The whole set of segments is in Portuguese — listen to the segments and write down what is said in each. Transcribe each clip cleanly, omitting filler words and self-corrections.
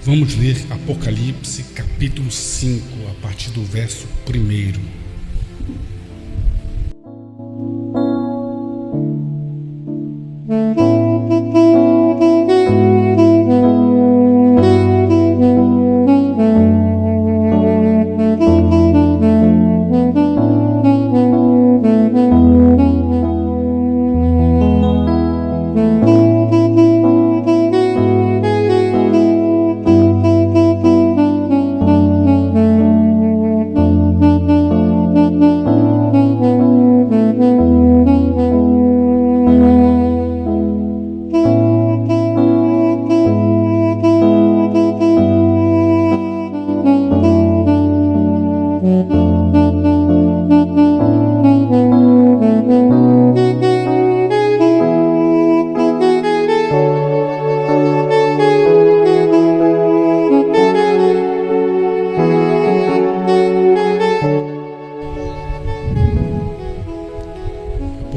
Vamos ler Apocalipse capítulo 5, a partir do verso 1.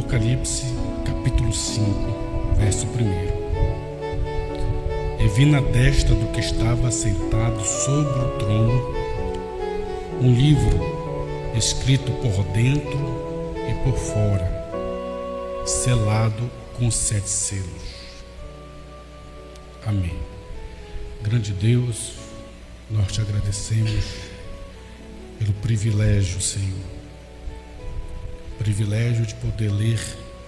Apocalipse capítulo 5, verso 1. E vi na destra do que estava sentado sobre o trono um livro escrito por dentro e por fora, selado com 7 selos. Amém. Grande Deus, nós te agradecemos pelo privilégio, Senhor, privilégio de poder ler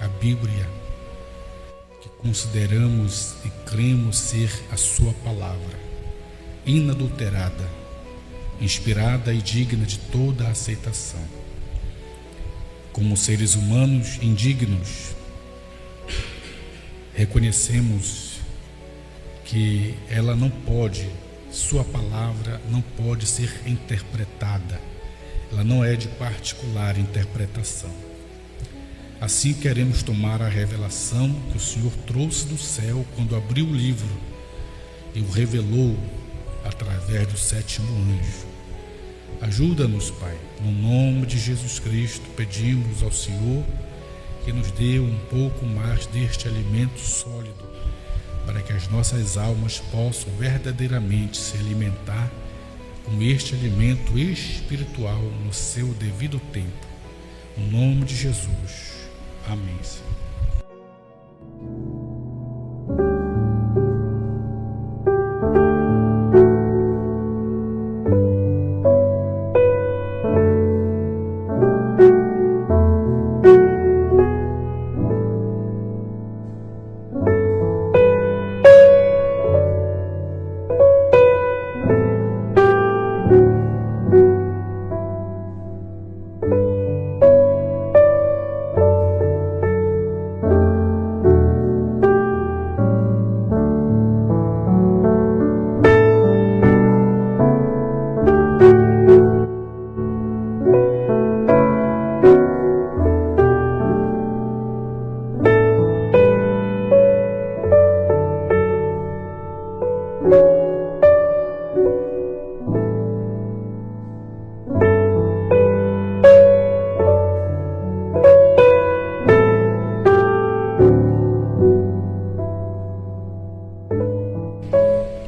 a Bíblia, que consideramos e cremos ser a sua palavra, inadulterada, inspirada e digna de toda a aceitação. Como seres humanos indignos, reconhecemos que ela não pode, sua palavra não pode ser interpretada, ela não é de particular interpretação. Assim queremos tomar a revelação que o Senhor trouxe do céu quando abriu o livro e o revelou através do 7º anjo. Ajuda-nos, Pai, no nome de Jesus Cristo, pedimos ao Senhor que nos dê um pouco mais deste alimento sólido, para que as nossas almas possam verdadeiramente se alimentar com este alimento espiritual no seu devido tempo. No nome de Jesus. Amém, Senhor.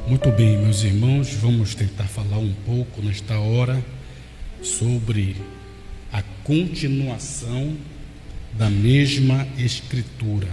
Muito bem, meus irmãos, vamos tentar falar um pouco nesta hora sobre a continuação da mesma Escritura.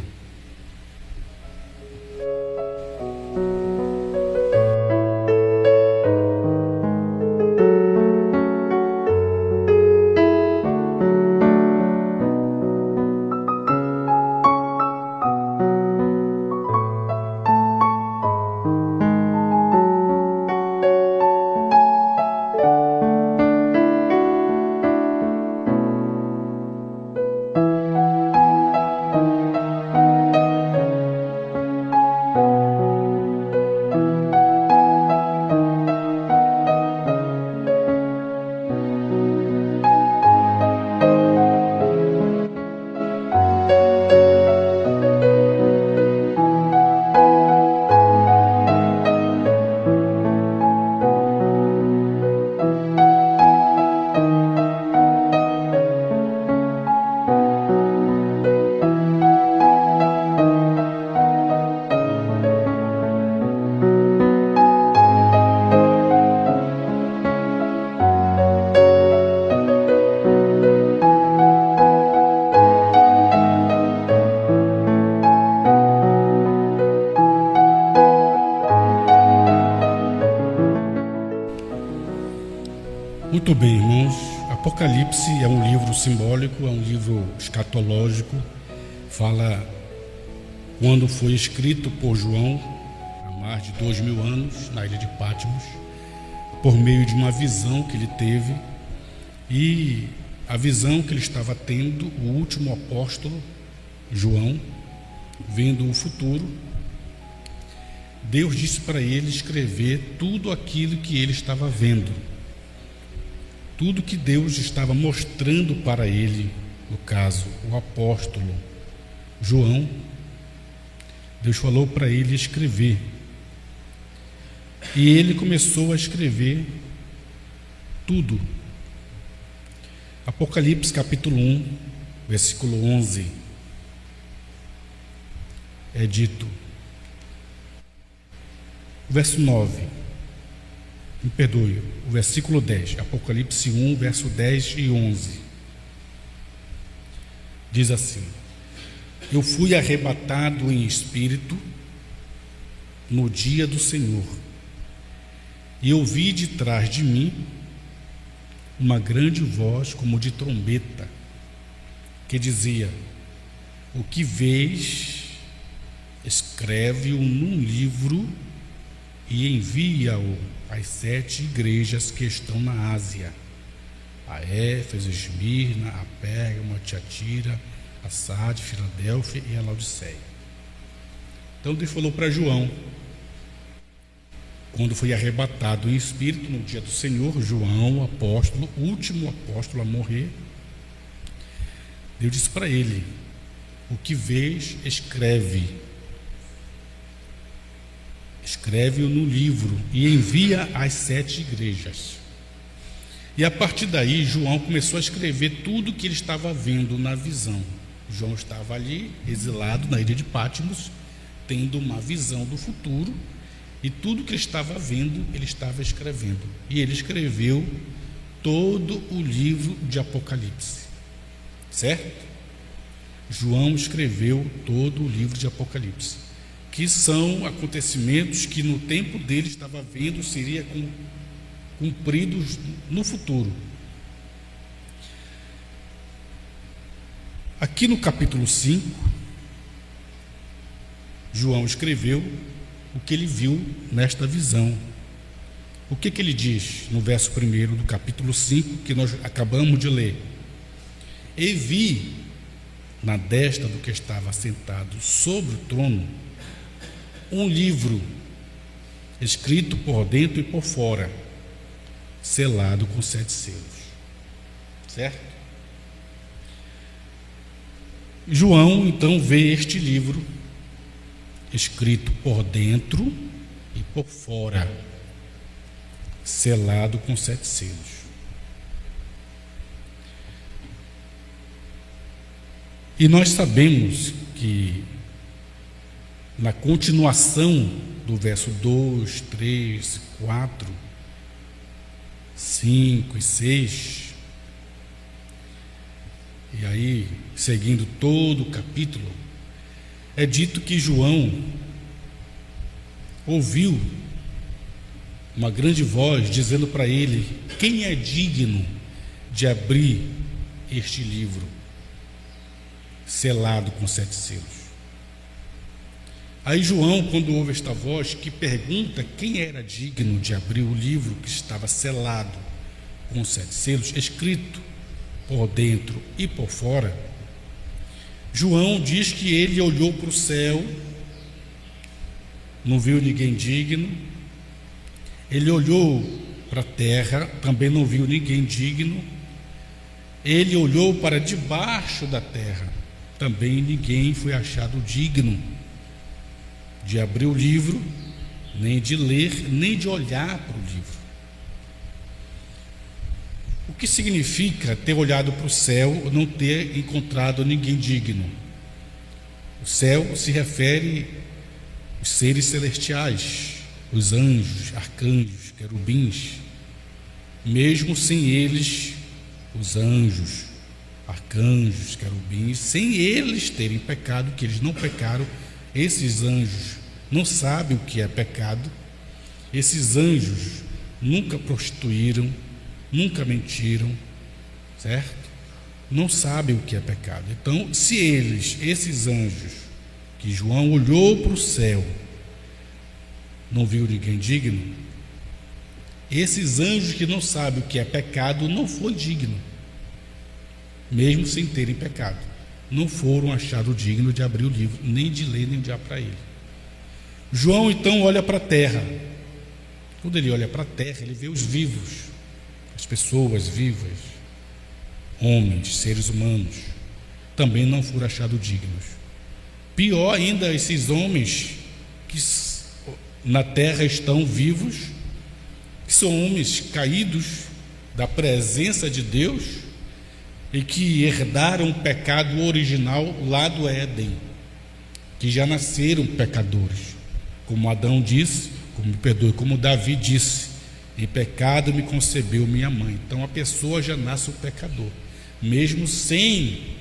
Muito bem, irmãos. Apocalipse é um livro simbólico, é um livro escatológico. Fala quando foi escrito por João, há mais de 2000 anos, na ilha de Patmos, por meio de uma visão que ele teve. E a visão que ele estava tendo, o último apóstolo, João, vendo o futuro, Deus disse para ele escrever tudo aquilo que ele estava vendo, tudo que Deus estava mostrando para ele, no caso, o apóstolo João. Deus falou para ele escrever, e ele começou a escrever tudo. Apocalipse capítulo 1, versículo 11, é dito, verso 9, me perdoe, o versículo 10, Apocalipse 1, verso 10 e 11, diz assim: eu fui arrebatado em espírito no dia do Senhor, e ouvi de trás de mim uma grande voz como de trombeta, que dizia: o que vês, escreve-o num livro e envia-o às 7 igrejas que estão na Ásia, a Éfeso, Esmirna, a Pérgamo, a Tiatira, a Sardes, Filadélfia e a Laodiceia. Então Deus falou para João, quando foi arrebatado em espírito no dia do Senhor, João, o apóstolo, o último apóstolo a morrer, Deus disse para ele: o que vês, escreve-o no livro e envia às 7 igrejas. E a partir daí João começou a escrever tudo que ele estava vendo na visão. João estava ali, exilado na ilha de Patmos, tendo uma visão do futuro, e tudo que ele estava vendo, ele estava escrevendo. E ele escreveu todo o livro de Apocalipse, certo? João escreveu todo o livro de Apocalipse, que são acontecimentos que no tempo dele estava vendo seria cumpridos no futuro. Aqui no capítulo 5, João escreveu o que ele viu nesta visão. O que ele diz no verso 1 do capítulo 5, que nós acabamos de ler? E vi na destra do que estava sentado sobre o trono um livro escrito por dentro e por fora, selado com 7 selos, certo? João então vê este livro escrito por dentro e por fora, selado com 7 selos. E nós sabemos que na continuação do verso 2, 3, 4, 5 e 6, e aí seguindo todo o capítulo, é dito que João ouviu uma grande voz dizendo para ele: quem é digno de abrir este livro selado com 7 selos? Aí João, quando ouve esta voz que pergunta quem era digno de abrir o livro que estava selado com 7 selos, escrito por dentro e por fora, João diz que ele olhou para o céu, não viu ninguém digno. Ele olhou para a terra, também não viu ninguém digno. Ele olhou para debaixo da terra, também ninguém foi achado digno de abrir o livro, nem de ler, nem de olhar para o livro. O que significa ter olhado para o céu ou não ter encontrado ninguém digno? O céu se refere aos seres celestiais, os anjos, arcanjos, querubins. Mesmo sem eles, os anjos, arcanjos, querubins, sem eles terem pecado, que eles não pecaram, esses anjos não sabem o que é pecado, esses anjos nunca prostituíram, nunca mentiram, certo? Não sabem o que é pecado. Então, se esses anjos, que João olhou para o céu, não viu ninguém digno, esses anjos que não sabem o que é pecado não foi digno, mesmo sem terem pecado, não foram achados dignos de abrir o livro, nem de ler, nem de olhar para ele. João então olha para a terra. Quando ele olha para a terra, ele vê os vivos, as pessoas vivas, homens, seres humanos, também não foram achados dignos. Pior ainda, esses homens que na terra estão vivos, que são homens caídos da presença de Deus e que herdaram o pecado original lá do Éden, que já nasceram pecadores, como Adão disse, como Davi disse: em pecado me concebeu minha mãe. Então a pessoa já nasce um pecador, mesmo sem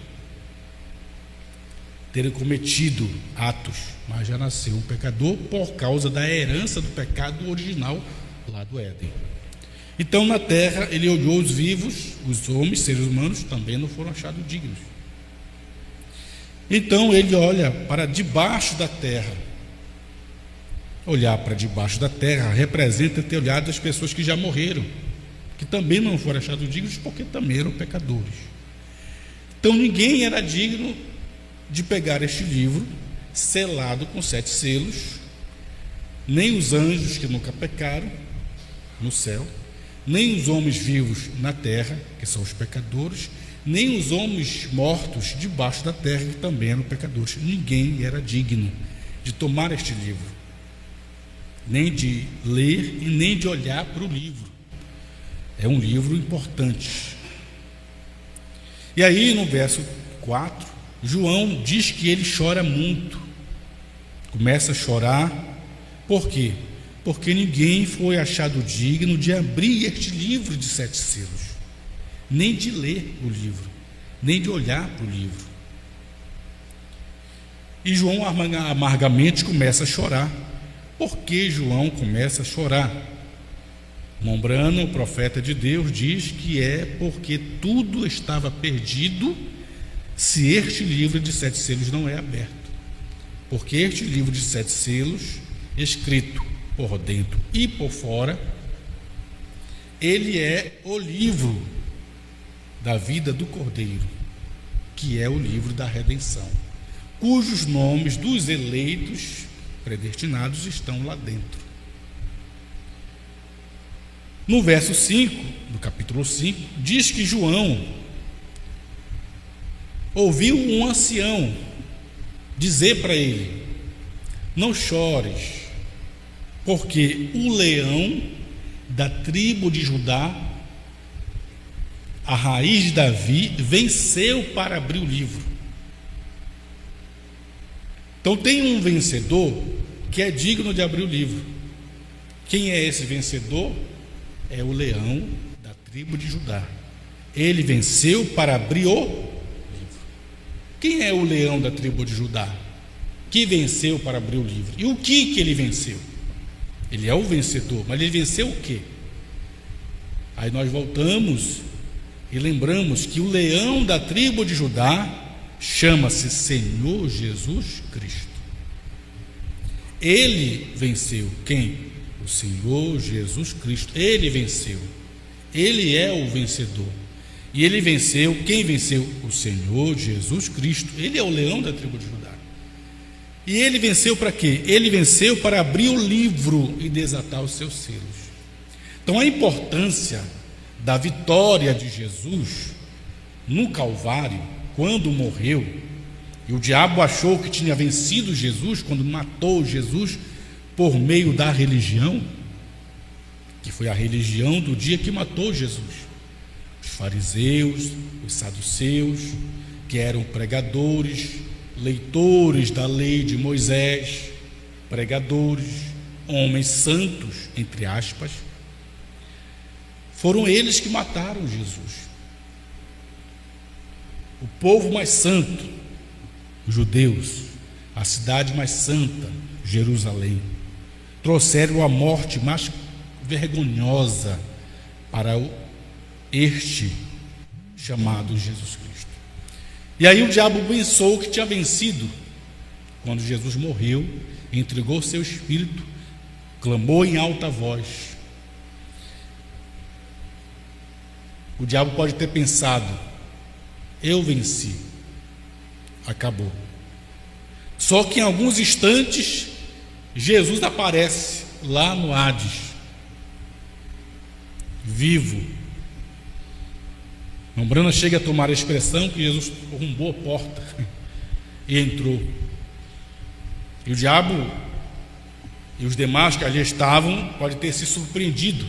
ter cometido atos, mas já nasceu um pecador por causa da herança do pecado original lá do Éden. Então na terra ele olhou os vivos, os homens, seres humanos, também não foram achados dignos. Então ele olha para debaixo da terra. Olhar para debaixo da terra representa ter olhado as pessoas que já morreram, que também não foram achados dignos porque também eram pecadores. Então ninguém era digno de pegar este livro selado com 7 selos, nem os anjos que nunca pecaram no céu, nem os homens vivos na terra, que são os pecadores, nem os homens mortos debaixo da terra, que também eram pecadores. Ninguém era digno de tomar este livro, nem de ler e nem de olhar para o livro. É um livro importante. E aí no verso 4, João diz que ele chora muito, começa a chorar. Por quê? Porque ninguém foi achado digno de abrir este livro de 7 selos, nem de ler o livro, nem de olhar para o livro. E João amargamente começa a chorar. Por que João começa a chorar? Mombrano, o profeta de Deus, diz que é porque tudo estava perdido se este livro de 7 selos não é aberto. Porque este livro de 7 selos, escrito por dentro e por fora, ele é o livro da vida do Cordeiro, que é o livro da redenção, cujos nomes dos eleitos predestinados estão lá dentro. No verso 5, do capítulo 5, diz que João ouviu um ancião dizer para ele: não chores, porque o leão da tribo de Judá, a raiz de Davi, venceu para abrir o livro. Então tem um vencedor que é digno de abrir o livro. Quem é esse vencedor? É o leão da tribo de Judá. Ele venceu para abrir o livro. Quem é o leão da tribo de Judá que venceu para abrir o livro? E o que ele venceu? Ele é o vencedor, mas ele venceu o quê? Aí nós voltamos e lembramos que o leão da tribo de Judá chama-se Senhor Jesus Cristo. Ele venceu. Quem? O Senhor Jesus Cristo. Ele venceu. Ele é o vencedor. E ele venceu. Quem venceu? O Senhor Jesus Cristo. Ele é o leão da tribo de Judá. E ele venceu para quê? Ele venceu para abrir o livro e desatar os seus selos. Então a importância da vitória de Jesus no Calvário, quando morreu, e o diabo achou que tinha vencido Jesus quando matou Jesus por meio da religião, que foi a religião do dia que matou Jesus. Os fariseus, os saduceus, que eram pregadores, leitores da lei de Moisés, pregadores, homens santos, entre aspas, foram eles que mataram Jesus. O povo mais santo, os judeus, a cidade mais santa, Jerusalém, trouxeram a morte mais vergonhosa para este chamado Jesus Cristo. E aí o diabo pensou que tinha vencido. Quando Jesus morreu, entregou seu espírito, clamou em alta voz. O diabo pode ter pensado: eu venci, acabou. Só que em alguns instantes Jesus aparece lá no Hades, vivo. Brana chega a tomar a expressão que Jesus arrombou a porta e entrou. E o diabo e os demais que ali estavam podem ter se surpreendido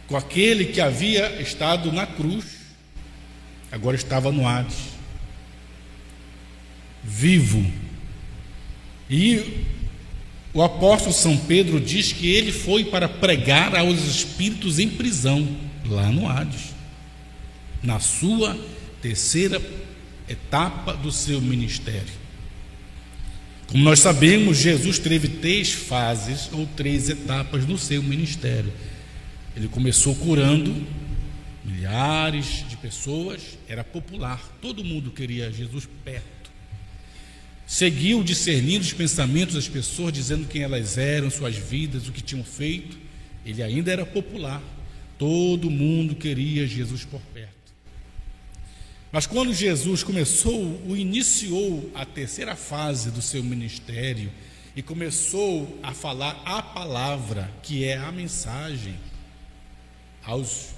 com aquele que havia estado na cruz, agora estava no Hades, vivo. E o apóstolo São Pedro diz que ele foi para pregar aos espíritos em prisão, lá no Hades, na sua terceira etapa do seu ministério. Como nós sabemos, Jesus teve 3 fases ou 3 etapas no seu ministério. Ele começou curando milhares de pessoas, era popular, todo mundo queria Jesus perto. Seguiu discernindo os pensamentos das pessoas, dizendo quem elas eram, suas vidas, o que tinham feito. Ele ainda era popular, todo mundo queria Jesus por perto. Mas quando Jesus iniciou a terceira fase do seu ministério e começou a falar a palavra, que é a mensagem, aos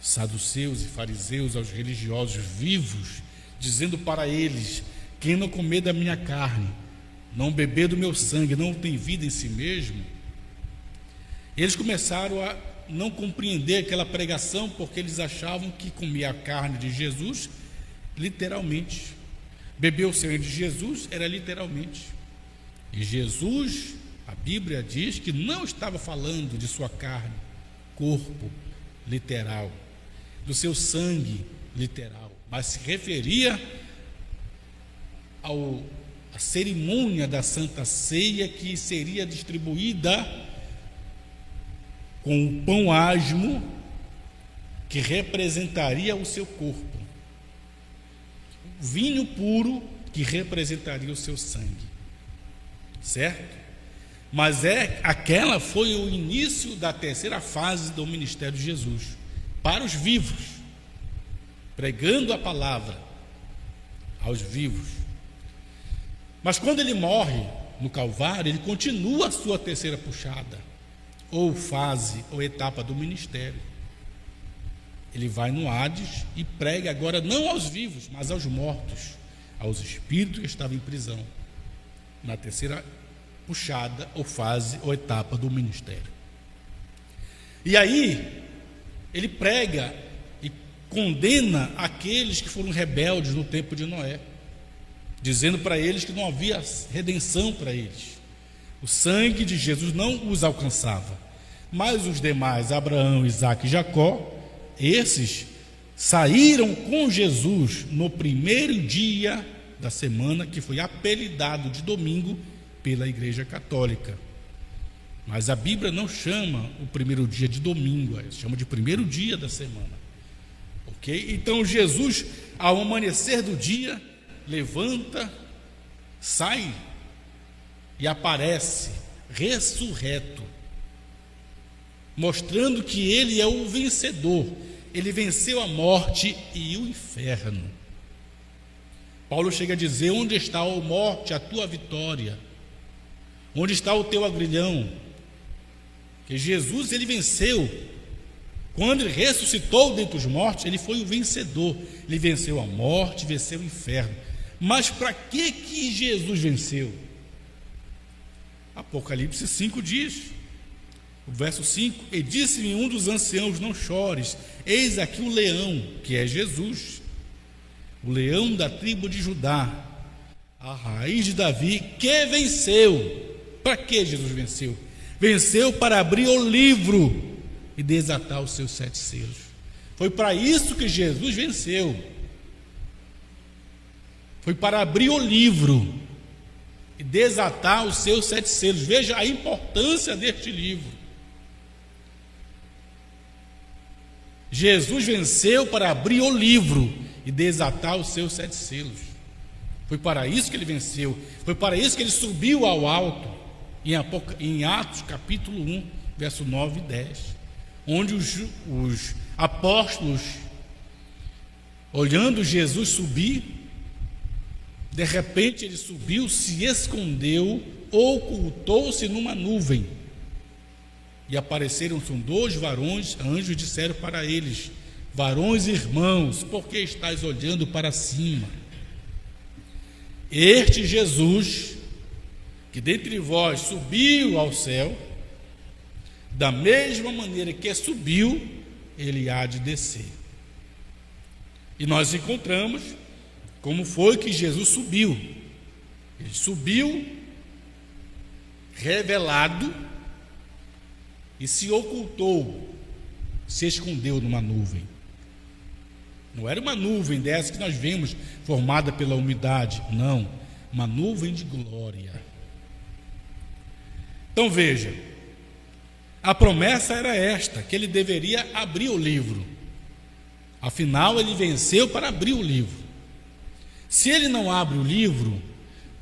saduceus e fariseus, aos religiosos vivos, dizendo para eles: quem não comer da minha carne, não beber do meu sangue, não tem vida em si mesmo. Eles começaram a não compreender aquela pregação, porque eles achavam que comer a carne de Jesus literalmente, beber o sangue de Jesus era literalmente. E Jesus, a Bíblia diz que não estava falando de sua carne, corpo literal, do seu sangue literal, mas se referia à cerimônia da Santa Ceia, que seria distribuída com o pão asmo, que representaria o seu corpo, o vinho puro, que representaria o seu sangue, certo? Mas aquela foi o início da terceira fase do ministério de Jesus, para os vivos, pregando a palavra aos vivos. Mas quando ele morre no Calvário, ele continua a sua terceira puxada, ou fase, ou etapa do ministério. Ele vai no Hades e prega agora não aos vivos, mas aos mortos, aos espíritos que estavam em prisão, na terceira puxada, ou fase, ou etapa do ministério. E aí ele prega e condena aqueles que foram rebeldes no tempo de Noé, dizendo para eles que não havia redenção para eles. O sangue de Jesus não os alcançava. Mas os demais, Abraão, Isaque e Jacó, esses saíram com Jesus no primeiro dia da semana, que foi apelidado de domingo pela Igreja Católica. Mas a Bíblia não chama o primeiro dia de domingo, chama de primeiro dia da semana. Ok? Então Jesus, ao amanhecer do dia, levanta, sai e aparece ressurreto, mostrando que ele é o vencedor. Ele venceu a morte e o inferno. Paulo chega a dizer: onde está, ó morte, a tua vitória? Onde está o teu agrilhão? Que Jesus, ele venceu. Quando ele ressuscitou dentre os mortos, ele foi o vencedor. Ele venceu a morte, venceu o inferno. Mas para que Jesus venceu? Apocalipse 5 diz, o verso 5: e disse-me um dos anciãos: não chores, eis aqui o leão, que é Jesus, o leão da tribo de Judá, a raiz de Davi, que venceu. Para que Jesus venceu? Venceu para abrir o livro e desatar os seus 7 selos. Foi para isso que Jesus venceu. Foi para abrir o livro e desatar os seus 7 selos. Veja a importância deste livro. Jesus venceu para abrir o livro e desatar os seus 7 selos. Foi para isso que ele venceu. Foi para isso que ele subiu ao alto, em Atos capítulo 1, verso 9 e 10, onde os apóstolos, olhando Jesus subir, de repente ele subiu, se escondeu, ocultou-se numa nuvem. E apareceram 2 varões, anjos, disseram para eles: varões irmãos, por que estáis olhando para cima? Este Jesus, que dentre vós subiu ao céu, da mesma maneira que subiu, ele há de descer. E nós encontramos como foi que Jesus subiu. Ele subiu revelado e se ocultou, se escondeu numa nuvem. Não era uma nuvem dessa que nós vemos formada pela umidade, não, uma nuvem de glória. Então veja, a promessa era esta, que ele deveria abrir o livro. Afinal, ele venceu para abrir o livro. Se ele não abre o livro,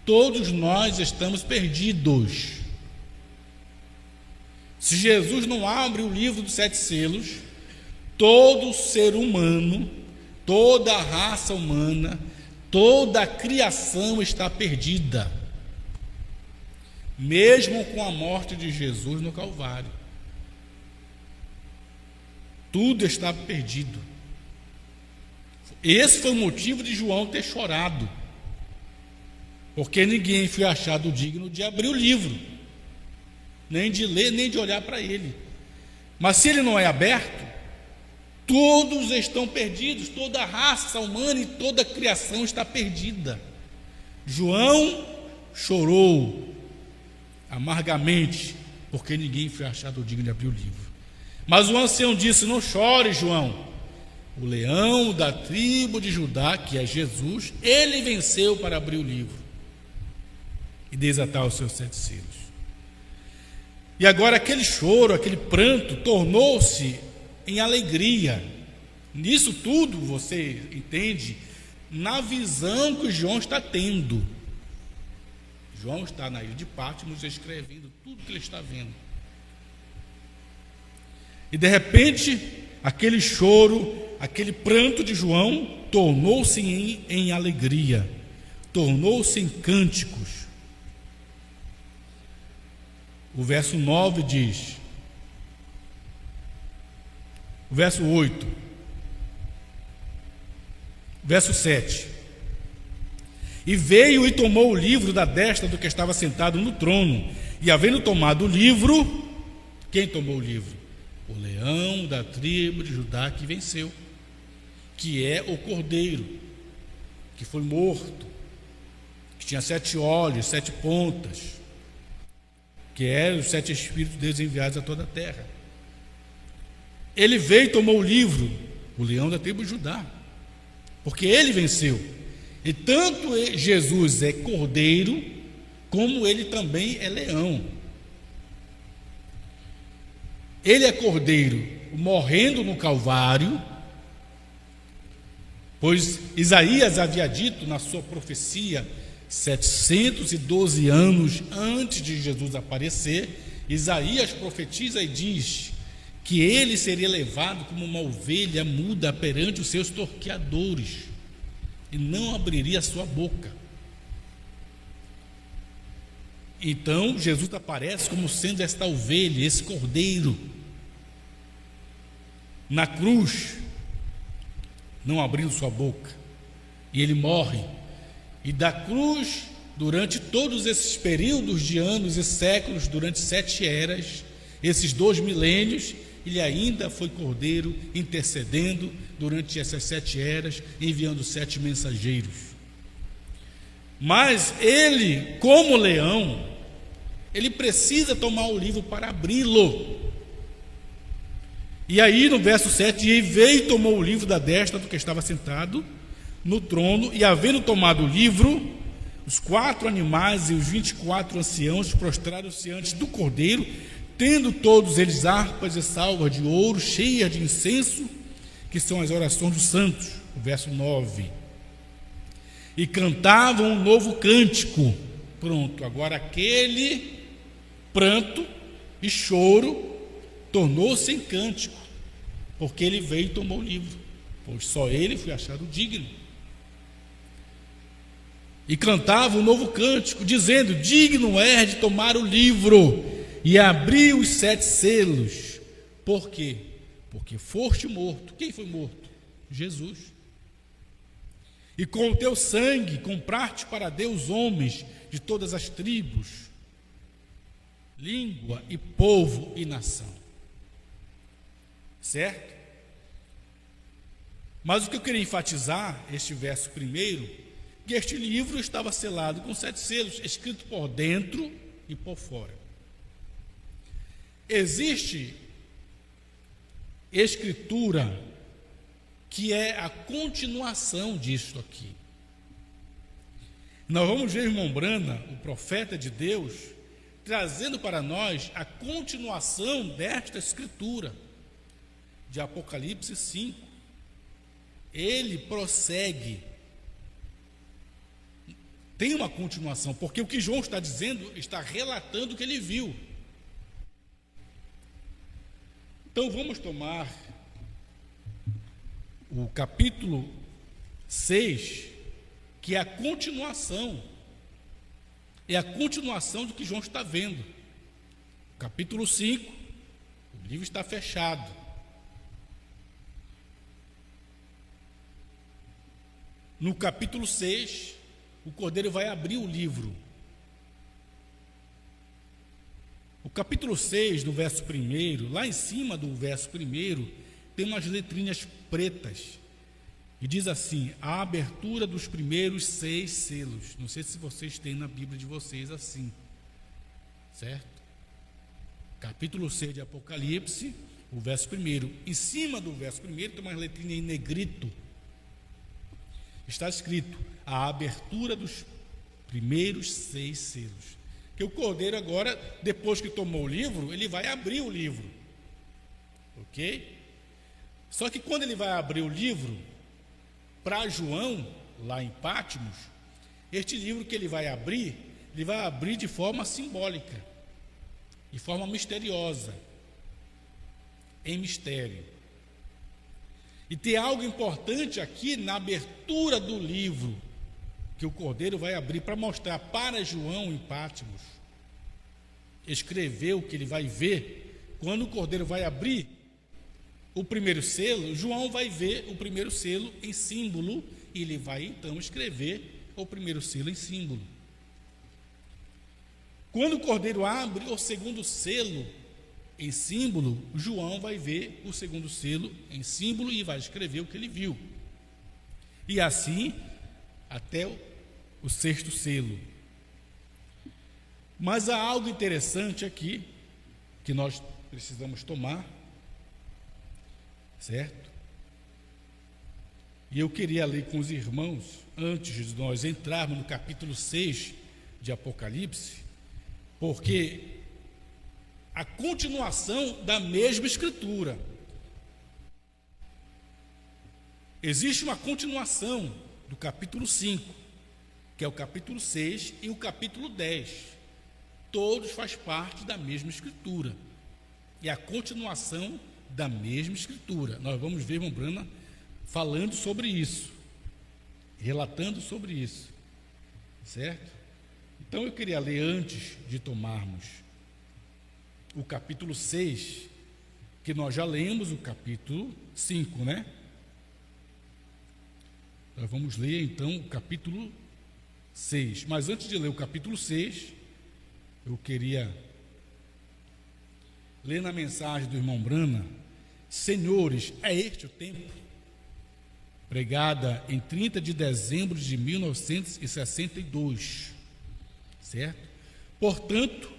todos nós estamos perdidos. Se Jesus não abre o livro dos 7 selos, todo ser humano, toda a raça humana, toda a criação está perdida, mesmo com a morte de Jesus no Calvário. Tudo está perdido. Esse foi o motivo de João ter chorado, porque ninguém foi achado digno de abrir o livro, nem de ler, nem de olhar para ele. Mas se ele não é aberto, todos estão perdidos, toda a raça humana e toda a criação está perdida. João chorou amargamente, porque ninguém foi achado digno de abrir o livro. Mas o ancião disse: não chore, João. O leão da tribo de Judá, que é Jesus, ele venceu para abrir o livro e desatar os seus 7 selos. E agora aquele choro, aquele pranto, tornou-se em alegria. Nisso tudo você entende na visão que João está tendo. João está na ilha de Patmos escrevendo tudo que ele está vendo. E de repente, aquele choro, aquele pranto de João tornou-se em alegria, tornou-se em cânticos. O verso 9 diz, o verso 8, verso 7: e veio e tomou o livro da destra do que estava sentado no trono, e havendo tomado o livro, quem tomou o livro? O leão da tribo de Judá que venceu, que é o cordeiro, que foi morto, que tinha 7 olhos, 7 pontas, que eram os 7 espíritos de Deus enviados a toda a terra. Ele veio e tomou o livro, o leão da tribo de Judá, porque ele venceu. E tanto Jesus é cordeiro, como ele também é leão. Ele é cordeiro morrendo no Calvário, pois Isaías havia dito na sua profecia, 712 anos antes de Jesus aparecer, Isaías profetiza e diz que ele seria levado como uma ovelha muda perante os seus torqueadores, e não abriria a sua boca. Então Jesus aparece como sendo esta ovelha, esse cordeiro, na cruz, não abrindo sua boca, e ele morre. E da cruz, durante todos esses períodos de anos e séculos, durante 7 eras, esses 2 milênios, ele ainda foi cordeiro, intercedendo durante essas 7 eras, enviando 7 mensageiros. Mas ele, como leão, ele precisa tomar o livro para abri-lo. E aí no verso 7, e veio e tomou o livro da destra do que estava sentado no trono, e havendo tomado o livro, os 4 animais e os 24 anciãos prostraram-se antes do cordeiro, tendo todos eles harpas e salvas de ouro cheias de incenso, que são as orações dos santos, o verso 9. E cantavam um novo cântico. Pronto, agora aquele pranto e choro tornou-se em cântico, porque ele veio e tomou o livro, pois só ele foi achado digno. E cantava um novo cântico, dizendo: digno é de tomar o livro e abrir os 7 selos. Por quê? Porque foste morto. Quem foi morto? Jesus. E com o teu sangue compraste para Deus homens de todas as tribos, língua e povo e nação. Certo? Mas o que eu queria enfatizar, este verso primeiro, que este livro estava selado com 7 selos, escrito por dentro e por fora. Existe escritura que é a continuação disto aqui. Nós vamos ver irmão Brana, o profeta de Deus, trazendo para nós a continuação desta escritura, de Apocalipse 5. Ele prossegue, tem uma continuação, porque o que João está dizendo, está relatando o que ele viu. Então vamos tomar o capítulo 6, que é a continuação, do que João está vendo. Capítulo 5, o livro está fechado. No capítulo 6, o Cordeiro vai abrir o livro. O capítulo 6, do verso 1, lá em cima do verso 1, tem umas letrinhas pretas, e diz assim: a abertura dos primeiros 6 selos. Não sei se vocês têm na Bíblia de vocês assim, certo? Capítulo 6 de Apocalipse, o verso 1. Em cima do verso 1 tem uma letrinha em negrito. Está escrito: a abertura dos primeiros 6 selos. Que o Cordeiro agora, depois que tomou o livro, ele vai abrir o livro. Ok? Só que quando ele vai abrir o livro, para João, lá em Patmos, este livro que ele vai abrir de forma simbólica, de forma misteriosa, em mistério. E tem algo importante aqui na abertura do livro, que o Cordeiro vai abrir para mostrar para João em Patmos, escrever o que ele vai ver. Quando o Cordeiro vai abrir o primeiro selo, João vai ver o primeiro selo em símbolo, e ele vai então escrever o primeiro selo em símbolo. Quando o Cordeiro abre o segundo selo em símbolo, João vai ver o segundo selo em símbolo e vai escrever o que ele viu. E assim até o 6º selo. Mas há algo interessante aqui que nós precisamos tomar, certo? E eu queria ler com os irmãos, antes de nós entrarmos no capítulo 6 de Apocalipse, porque a continuação da mesma escritura. Existe uma continuação do capítulo 5, que é o capítulo 6 e o capítulo 10. Todos fazem parte da mesma escritura. É a continuação da mesma escritura. Nós vamos ver irmão Brana falando sobre isso, relatando sobre isso, certo? Então eu queria ler, antes de tomarmos o capítulo 6, que nós já lemos o capítulo 5, né? Nós vamos ler então o capítulo 6. Mas antes de ler o capítulo 6, eu queria ler na mensagem do irmão Brana: Senhores, é este o tempo? Pregada em 30 de dezembro de 1962, certo? Portanto,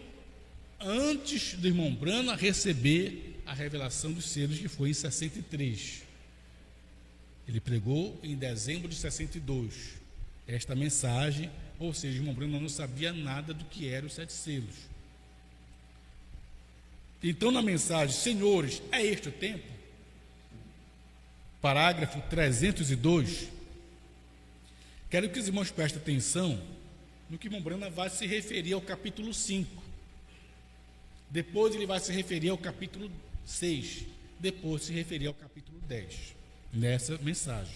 antes do irmão Brana receber a revelação dos selos, que foi em 63. Ele pregou em dezembro de 62 esta mensagem, ou seja, o irmão Brana não sabia nada do que eram os 7 selos. Então, na mensagem, Senhores, é este o tempo? parágrafo 302, quero que os irmãos prestem atenção no que Mombrana vai se referir ao capítulo 5. Depois ele vai se referir ao capítulo 6. Depois se referir ao capítulo 10, nessa mensagem.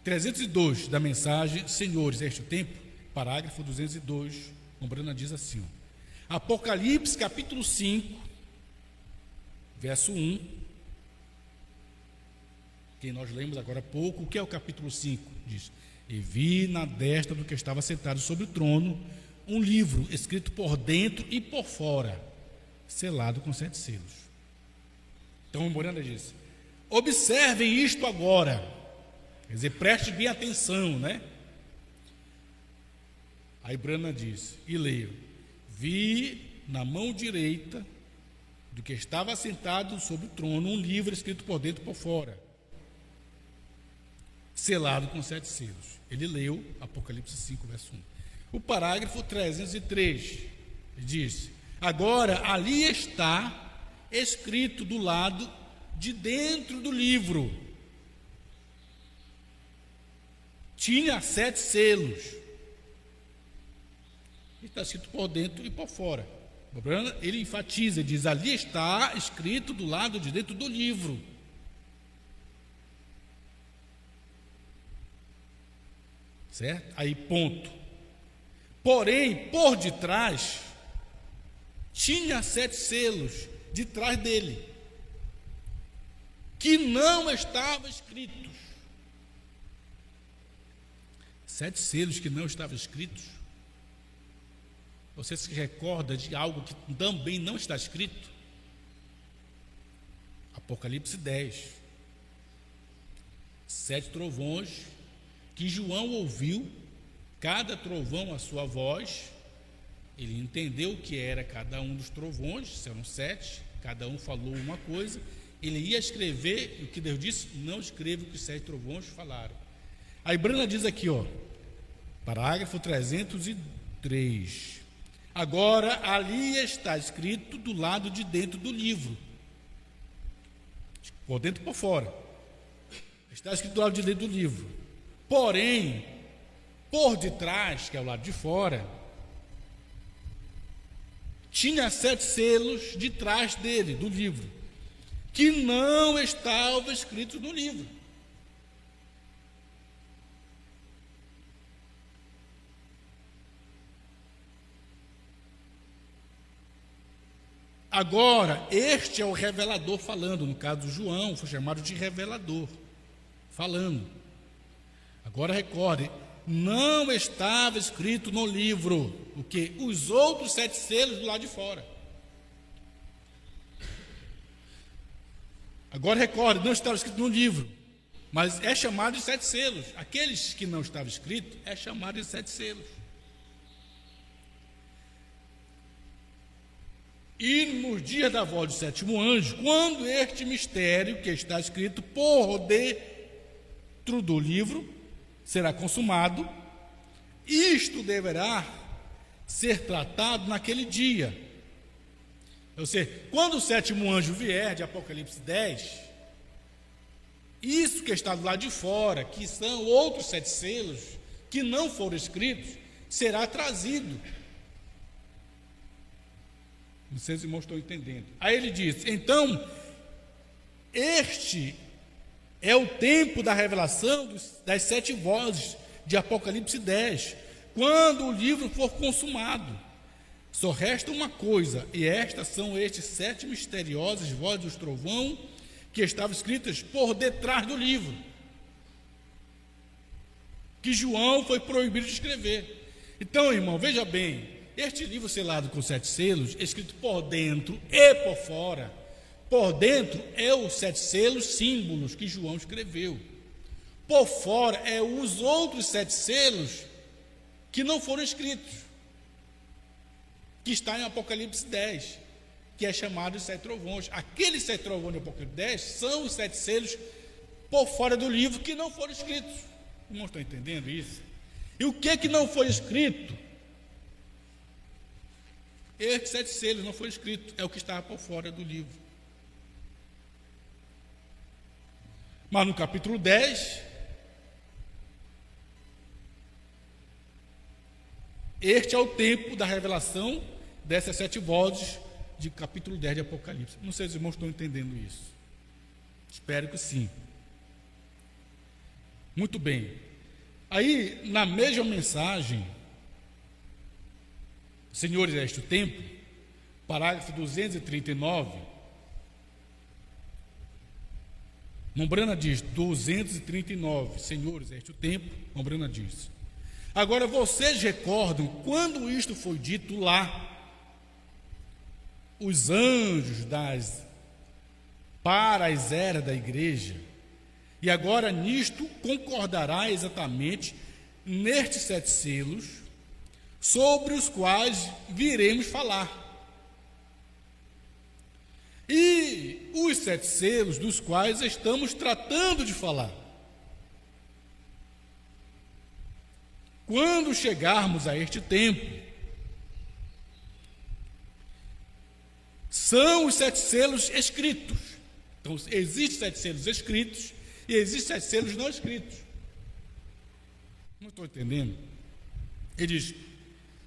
302 da mensagem Senhores, este o tempo, parágrafo 202, Mombrana diz assim, ó, Apocalipse capítulo 5, verso 1, que nós lemos agora há pouco. O que é o capítulo 5? Diz, e vi na destra do que estava sentado sobre o trono um livro escrito por dentro e por fora, selado com 7 selos. Então Mombrana diz, observem isto agora, quer dizer, preste bem atenção, né? Aí Brana diz, e leio, vi na mão direita do que estava sentado sobre o trono um livro escrito por dentro e por fora, selado com 7 selos. Ele leu Apocalipse 5, verso 1. O parágrafo 303 diz, agora ali está escrito do lado de dentro do livro, tinha 7 selos, está escrito por dentro e por fora. Ele enfatiza, diz, ali está escrito do lado de dentro do livro. Certo? Aí ponto. Porém, por detrás, tinha 7 selos de trás dele, que não estavam escritos. 7 selos que não estavam escritos. Você se recorda de algo que também não está escrito? Apocalipse 10. 7 trovões que João ouviu, cada trovão a sua voz. Ele entendeu o que era cada um dos trovões, eram 7, cada um falou uma coisa. Ele ia escrever, e o que Deus disse, não escreva o que os 7 trovões falaram. Aí Brana diz aqui, ó, parágrafo 303, agora ali está escrito do lado de dentro do livro, por dentro e por fora, está escrito do lado de dentro do livro, porém, por detrás, que é o lado de fora, tinha 7 selos de trás dele, do livro, que não estavam escritos no livro. Agora, este é o revelador falando, no caso do João, foi chamado de revelador, falando. Agora recorde, não estava escrito no livro, o que? Os outros 7 selos do lado de fora. Agora recorde, não estava escrito no livro, mas é chamado de 7 selos. Aqueles que não estavam escritos, é chamado de 7 selos. E nos dias da voz do 7º anjo, quando este mistério que está escrito por dentro do livro será consumado, isto deverá ser tratado naquele dia. Ou seja, quando o 7º anjo vier, de Apocalipse 10, isso que está do lado de fora, que são outros 7 selos, que não foram escritos, será trazido. Não sei se os irmãos estão entendendo. Aí ele diz, então, este é o tempo da revelação das 7 vozes de Apocalipse 10, quando o livro for consumado. Só resta uma coisa, e estas são estes 7 misteriosas vozes do trovão que estavam escritas por detrás do livro, que João foi proibido de escrever. Então, irmão, veja bem, este livro selado com 7 selos, escrito por dentro e por fora. Por dentro é os 7 selos, símbolos que João escreveu. Por fora é os outros 7 selos que não foram escritos, que está em Apocalipse 10, que é chamado de 7 trovões. Aqueles 7 trovões de Apocalipse 10 são os 7 selos por fora do livro que não foram escritos. Não estão entendendo isso? E o que não foi escrito? Estes 7 selos não foram escritos, é o que estava por fora do livro. Mas no capítulo 10, este é o tempo da revelação dessas 7 vozes de capítulo 10 de Apocalipse. Não sei se os irmãos estão entendendo isso. Espero que sim. Muito bem. Aí, na mesma mensagem, Senhores, é este o tempo, parágrafo 239, Mombrana diz, 239, Senhores, é este o tempo, Mombrana diz. Agora, vocês recordam, quando isto foi dito lá, os anjos para as eras da igreja, e agora nisto concordará exatamente nestes 7 selos, sobre os quais viremos falar. E os 7 selos dos quais estamos tratando de falar. Quando chegarmos a este tempo, são os 7 selos escritos. Então, existem 7 selos escritos e existem 7 selos não escritos. Não estou entendendo. Ele diz,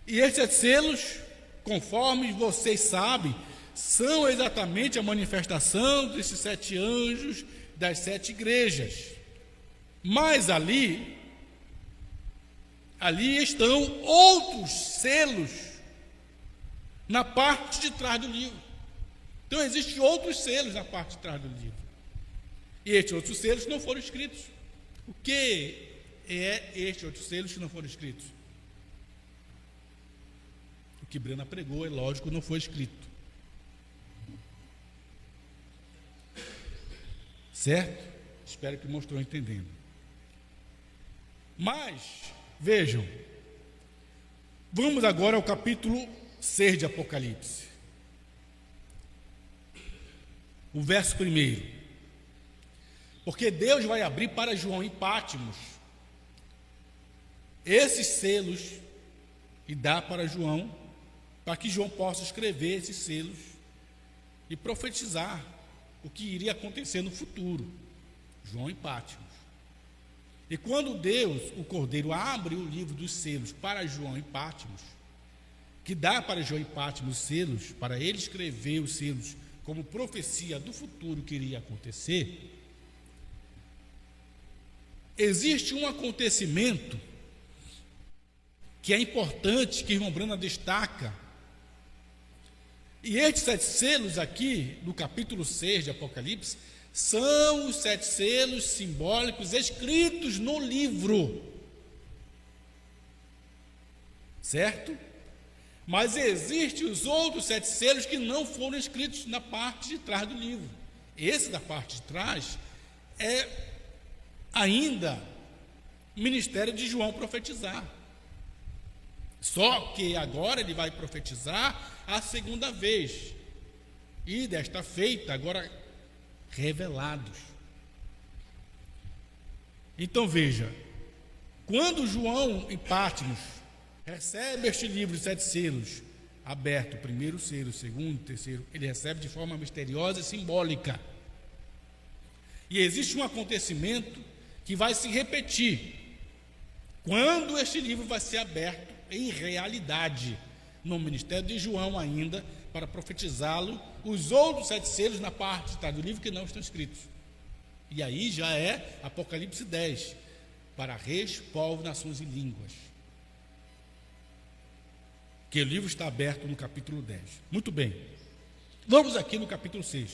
e esses 7 selos, conforme vocês sabem, são exatamente a manifestação desses 7 anjos das 7 igrejas. Mas ali estão outros selos na parte de trás do livro. Então, existem outros selos na parte de trás do livro. E estes outros selos não foram escritos. O que é estes outros selos que não foram escritos? O que Brana pregou, é lógico, não foi escrito. Certo? Espero que mostrou entendendo. Mas, vejam, vamos agora ao capítulo 6 de Apocalipse. O verso 1. Porque Deus vai abrir para João em Pátimos esses selos e dar para João, para que João possa escrever esses selos e profetizar o que iria acontecer no futuro. João em Pátimos. E quando Deus, o Cordeiro, abre o livro dos selos para João em Pátimos, que dá para João em Pátimos os selos, para ele escrever os selos como profecia do futuro que iria acontecer, existe um acontecimento que é importante, que irmão Brana destaca. E estes 7 selos aqui, no capítulo 6 de Apocalipse, são os 7 selos simbólicos escritos no livro. Certo? Mas existem os outros 7 selos que não foram escritos na parte de trás do livro. Esse da parte de trás é ainda o ministério de João profetizar. Só que agora ele vai profetizar a segunda vez. E desta feita, agora revelados. Então veja, quando João em Pátimos recebe este livro de 7 selos, aberto, o primeiro selo, o segundo, o terceiro, ele recebe de forma misteriosa e simbólica. E existe um acontecimento que vai se repetir quando este livro vai ser aberto em realidade, no ministério de João ainda, para profetizá-lo, os outros 7 selos na parte de trás do livro que não estão escritos. E aí já é Apocalipse 10, para reis, povos, nações e línguas. Que o livro está aberto no capítulo 10. Muito bem. Vamos aqui no capítulo 6.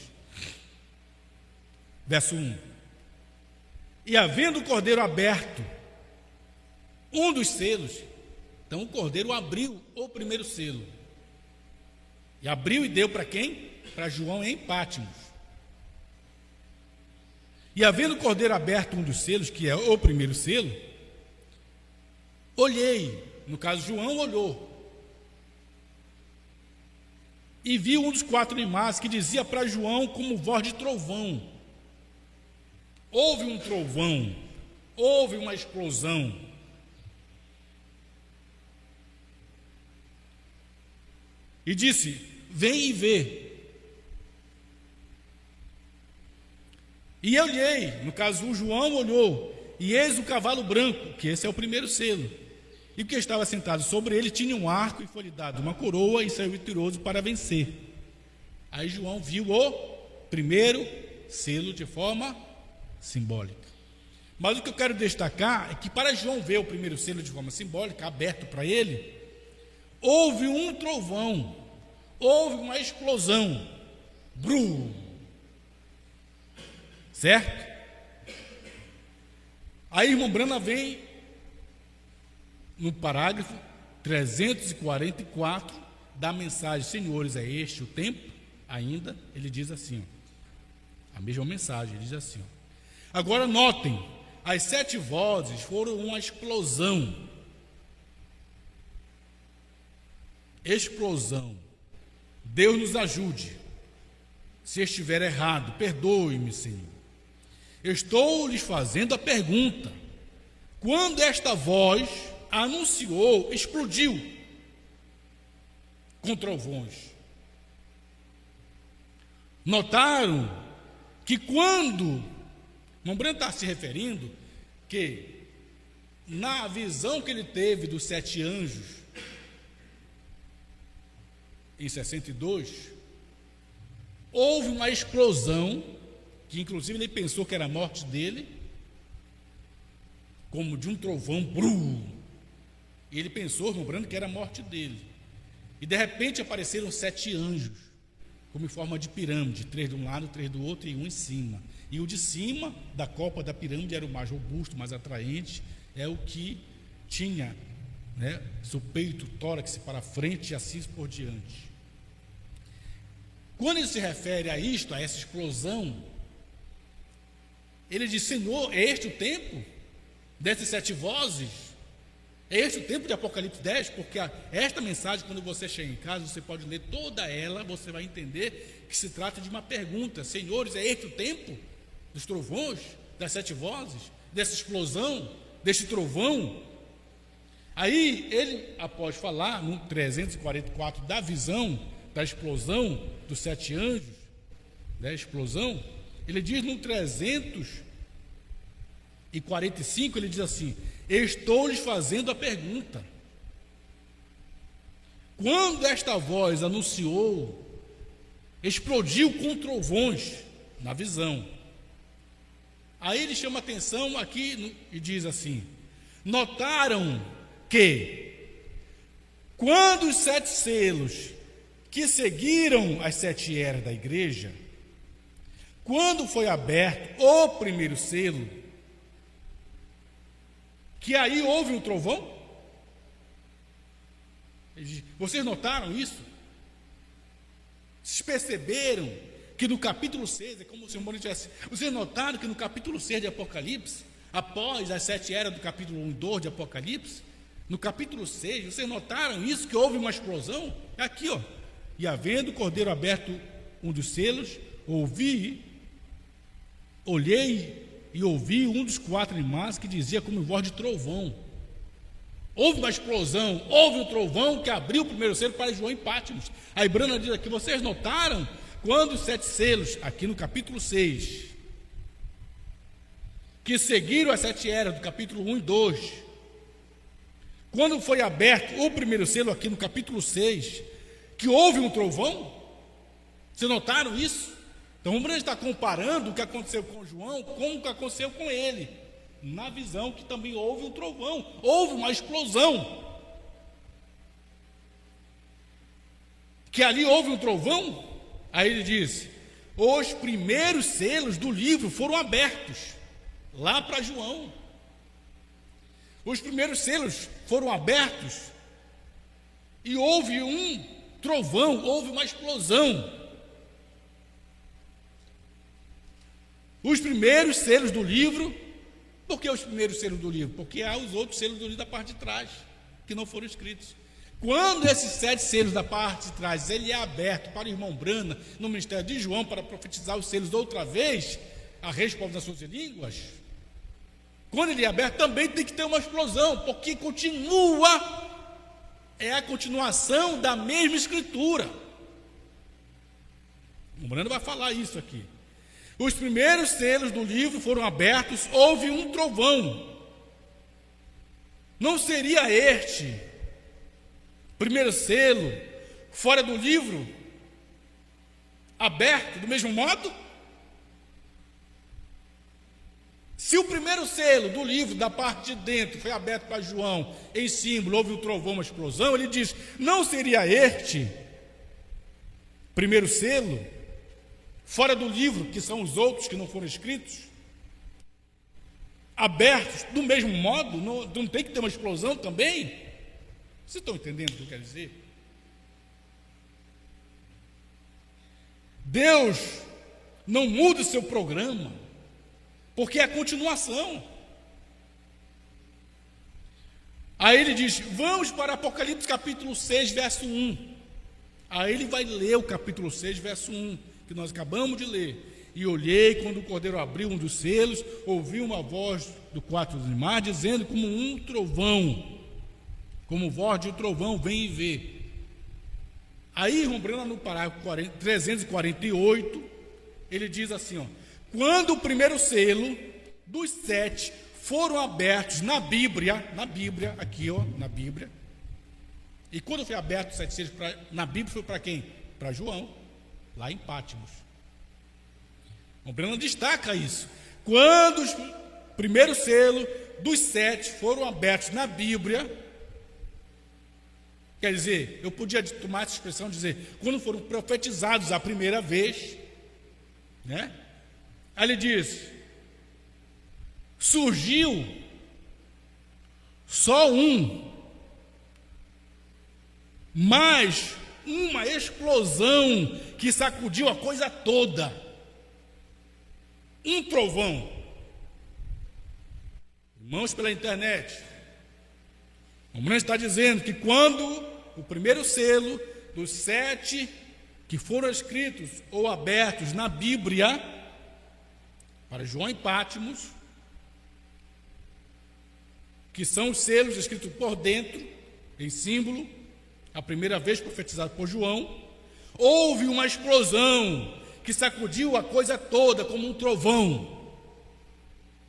Verso 1. E havendo o cordeiro aberto um dos selos, então o cordeiro abriu o primeiro selo. E abriu e deu para quem? Para João em Pátimos. E havendo o cordeiro aberto um dos selos, que é o primeiro selo, olhei, no caso João olhou, e vi um dos 4 animais que dizia para João como voz de trovão. Houve um trovão, houve uma explosão. E disse, vem e vê. E eu olhei, no caso o João olhou, e eis o cavalo branco, que esse é o primeiro selo. E o que estava sentado sobre ele tinha um arco, e foi-lhe dado uma coroa, e saiu vitorioso para vencer. Aí João viu o primeiro selo de forma simbólica. Mas o que eu quero destacar é que para João ver o primeiro selo de forma simbólica, aberto para ele, houve um trovão, houve uma explosão, brum, certo? Aí, irmão Brana vem no parágrafo 344 da mensagem, senhores, é este o tempo? Ainda, ele diz assim, ó, a mesma mensagem, ele diz assim, ó, agora notem, as 7 vozes foram uma explosão. Explosão. Deus nos ajude. Se estiver errado, perdoe-me, Senhor. Estou lhes fazendo a pergunta. Quando esta voz anunciou, explodiu com trovões. Notaram que quando irmão Breno está se referindo que na visão que ele teve dos 7 anjos em 62, houve uma explosão que inclusive ele pensou que era a morte dele, como de um trovão, brum, e ele pensou, irmão Breno, que era a morte dele, e de repente apareceram 7 anjos como em forma de pirâmide, 3 de um lado, 3 do outro e um em cima. E o de cima da copa da pirâmide era o mais robusto, mais atraente, é o que tinha, né, seu peito, tórax para frente e assim por diante. Quando ele se refere a isto, a essa explosão, ele diz, Senhor, é este o tempo dessas 7 vozes? É este o tempo de Apocalipse 10? Porque esta mensagem, quando você chega em casa, você pode ler toda ela, você vai entender que se trata de uma pergunta. Senhores, é este o tempo dos trovões, das 7 vozes, dessa explosão, deste trovão? Aí ele, após falar no 344 da visão, da explosão dos 7 anjos, da explosão, ele diz no 345, ele diz assim, estou lhes fazendo a pergunta. Quando esta voz anunciou, explodiu com trovões na visão. Aí ele chama atenção aqui e diz assim, notaram que quando os 7 selos que seguiram as 7 eras da igreja, quando foi aberto o primeiro selo, que aí houve um trovão? Vocês notaram isso? Vocês perceberam que no capítulo 6, é como se o irmão dissesse, vocês notaram que no capítulo 6 de Apocalipse, após as 7 eras do capítulo 1 e 2 de Apocalipse, no capítulo 6, vocês notaram isso, que houve uma explosão? É aqui, ó. E havendo o cordeiro aberto um dos selos, olhei e ouvi um dos 4 animais que dizia como voz de trovão. Houve uma explosão, houve um trovão que abriu o primeiro selo para João em Patmos. Aí Brana diz aqui, vocês notaram quando os 7 selos, aqui no capítulo 6, que seguiram as 7 eras do capítulo 1 e 2, quando foi aberto o primeiro selo aqui no capítulo 6, que houve um trovão? Vocês notaram isso? Então o Brana está comparando o que aconteceu com João com o que aconteceu com ele, na visão que também houve um trovão, houve uma explosão, que ali houve um trovão. Aí ele diz, os primeiros selos do livro foram abertos, lá para João, os primeiros selos foram abertos, e houve um trovão, houve uma explosão. Os primeiros selos do livro, por que os primeiros selos do livro? Porque há os outros selos do livro da parte de trás, que não foram escritos. Quando esses 7 selos da parte de trás, ele é aberto para o irmão Brana, no ministério de João, para profetizar os selos outra vez, a resposta das suas línguas, quando ele é aberto, também tem que ter uma explosão, porque continua, é a continuação da mesma escritura. O Brana vai falar isso aqui. Os primeiros selos do livro foram abertos, houve um trovão. Não seria este primeiro selo fora do livro aberto do mesmo modo? Se o primeiro selo do livro, da parte de dentro, foi aberto para João, em símbolo, houve um trovão, uma explosão, ele diz, não seria este primeiro selo, fora do livro, que são os outros que não foram escritos, abertos do mesmo modo? Não tem que ter uma explosão também? Vocês estão entendendo o que eu quero dizer? Deus não muda o seu programa, porque é a continuação. Aí ele diz, vamos para Apocalipse capítulo 6, verso 1. Aí ele vai ler o capítulo 6, verso 1, que nós acabamos de ler. E olhei, quando o cordeiro abriu um dos selos, ouvi uma voz do quarto do mar, dizendo como um trovão, como voz de um trovão, vem e vê. Aí, irmão Breno, no parágrafo 348, ele diz assim, ó, quando o primeiro selo dos 7 foram abertos na Bíblia, aqui ó, na Bíblia, e quando foi aberto os 7 selos na Bíblia, foi para quem? Para João, lá em Pátimos. O Breno destaca isso. Quando os primeiros selos dos 7 foram abertos na Bíblia, quer dizer, eu podia tomar essa expressão, dizer, quando foram profetizados a primeira vez, né? Aí ele diz, surgiu só um, mas uma explosão que sacudiu a coisa toda, um trovão. Irmãos, pela internet, o Breno está dizendo que quando o primeiro selo dos 7 que foram escritos ou abertos na Bíblia, para João e Pátimos, que são os selos escritos por dentro, em símbolo, a primeira vez profetizado por João, houve uma explosão que sacudiu a coisa toda como um trovão.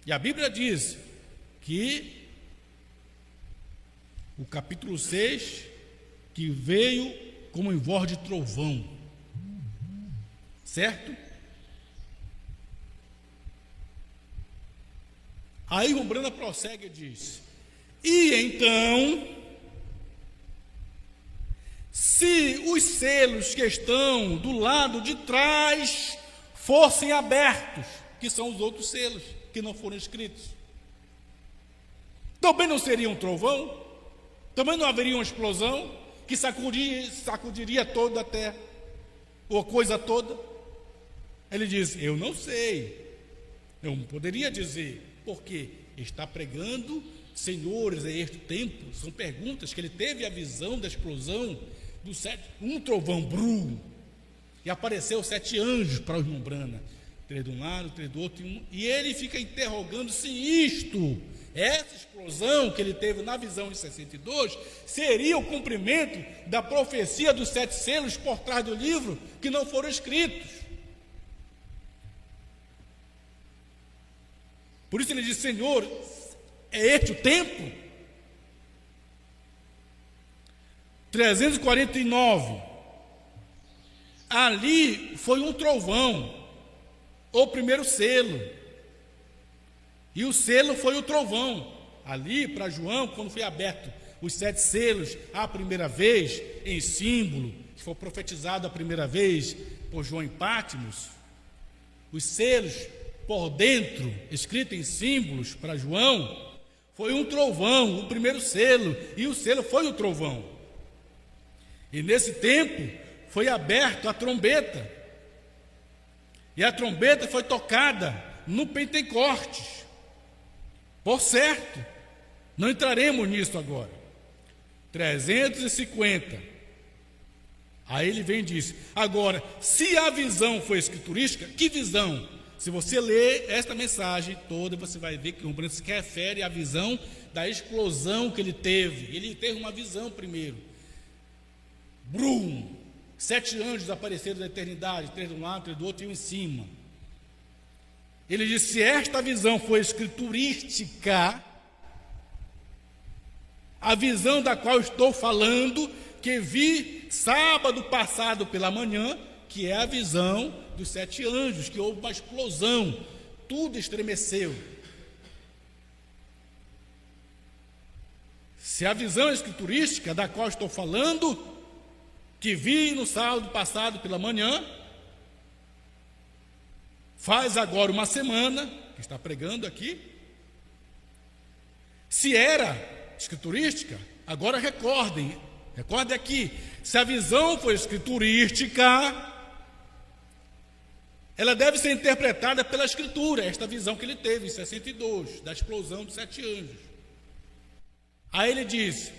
E a Bíblia diz que o capítulo 6, que veio como em voz de trovão, certo? Aí o Breno prossegue e diz, e então, se os selos que estão do lado de trás fossem abertos, que são os outros selos que não foram escritos, também não seria um trovão? Também não haveria uma explosão que sacudiria toda a terra, ou a coisa toda? Ele diz, eu não sei, eu poderia dizer, porque está pregando, senhores, é este tempo, são perguntas que ele teve a visão da explosão do 7, um trovão brum, e apareceu 7 anjos para o irmão Brana, 3 de um lado, 3 do outro, e ele fica interrogando se isto, essa explosão que ele teve na visão de 62, seria o cumprimento da profecia dos 7 selos por trás do livro que não foram escritos. Por isso ele diz, Senhor, é este o tempo? 349, ali foi um trovão, o primeiro selo, e o selo foi o trovão, ali para João, quando foi aberto os 7 selos, a primeira vez, em símbolo, que foi profetizado a primeira vez por João em Pátimos, os selos por dentro, escrito em símbolos para João, foi um trovão, o primeiro selo, e o selo foi o trovão. E nesse tempo foi aberto a trombeta, e a trombeta foi tocada no Pentecostes. Por certo, não entraremos nisso agora. 350. Aí ele vem e diz, agora, se a visão foi escriturística, que visão? Se você ler esta mensagem toda, você vai ver que o Breno se refere à visão da explosão que ele teve. Ele teve uma visão primeiro. Brum! 7 anjos apareceram da eternidade, 3 de um lado, 3 do outro e um em cima. Ele diz: se esta visão foi escriturística, a visão da qual estou falando, que vi sábado passado pela manhã, que é a visão dos 7 anjos, que houve uma explosão, tudo estremeceu. Se a visão escriturística da qual estou falando, que vi no sábado passado pela manhã, faz agora uma semana que está pregando aqui, se era escriturística, agora recordem aqui, se a visão for escriturística, ela deve ser interpretada pela Escritura, esta visão que ele teve em 62, da explosão dos 7 anjos. Aí ele diz,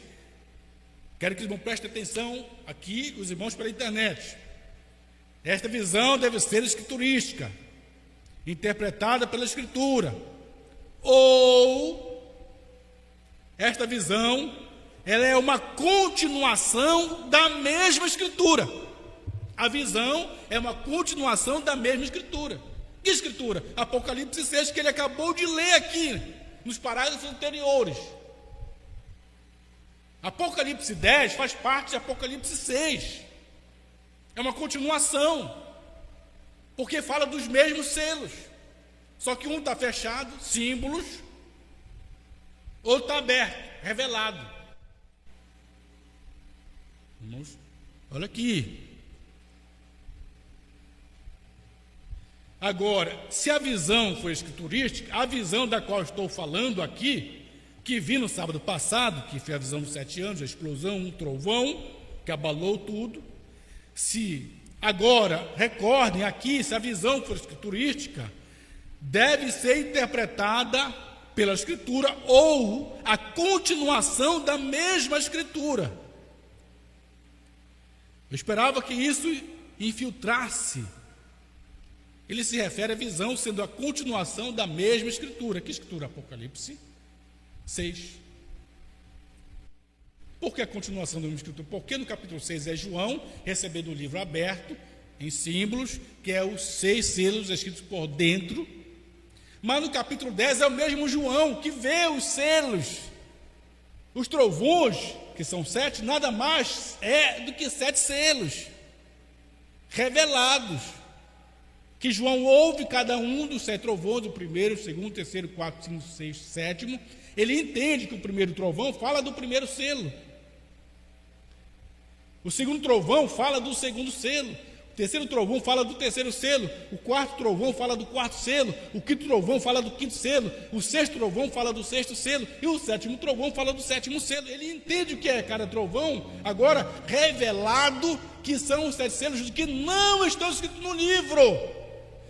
quero que os irmãos prestem atenção aqui, os irmãos pela internet, esta visão deve ser escriturística, interpretada pela Escritura, ou esta visão, ela é uma continuação da mesma Escritura. A visão é uma continuação da mesma Escritura. Que Escritura? Apocalipse 6, que ele acabou de ler aqui, nos parágrafos anteriores. Apocalipse 10 faz parte de Apocalipse 6. É uma continuação, porque fala dos mesmos selos. Só que um está fechado, símbolos, outro está aberto, revelado. Vamos, olha aqui. Agora, se a visão foi escriturística, a visão da qual estou falando aqui, que vi no sábado passado, que foi a visão dos 7 anos, a explosão, um trovão, que abalou tudo. Se agora, recordem aqui, se a visão for escriturística, deve ser interpretada pela Escritura ou a continuação da mesma Escritura. Eu esperava que isso infiltrasse. Ele se refere à visão sendo a continuação da mesma Escritura. Que Escritura? Apocalipse 6. Por que a continuação da mesma Escritura? Porque no capítulo 6 é João recebendo o livro aberto, em símbolos, que é os 6 selos escritos por dentro. Mas no capítulo 10 é o mesmo João que vê os selos. Os trovões, que são 7, nada mais é do que 7 selos revelados, que João ouve cada um dos 7 trovões, o primeiro, o segundo, o terceiro, o quarto, o quinto, o sexto, o sétimo. Ele entende que o primeiro trovão fala do primeiro selo, o segundo trovão fala do segundo selo, o terceiro trovão fala do terceiro selo, o quarto trovão fala do quarto selo, o quinto trovão fala do quinto selo, o sexto trovão fala do sexto selo, e o sétimo trovão fala do sétimo selo. Ele entende o que é cada trovão, agora revelado, que são os 7 selos que não estão escritos no livro.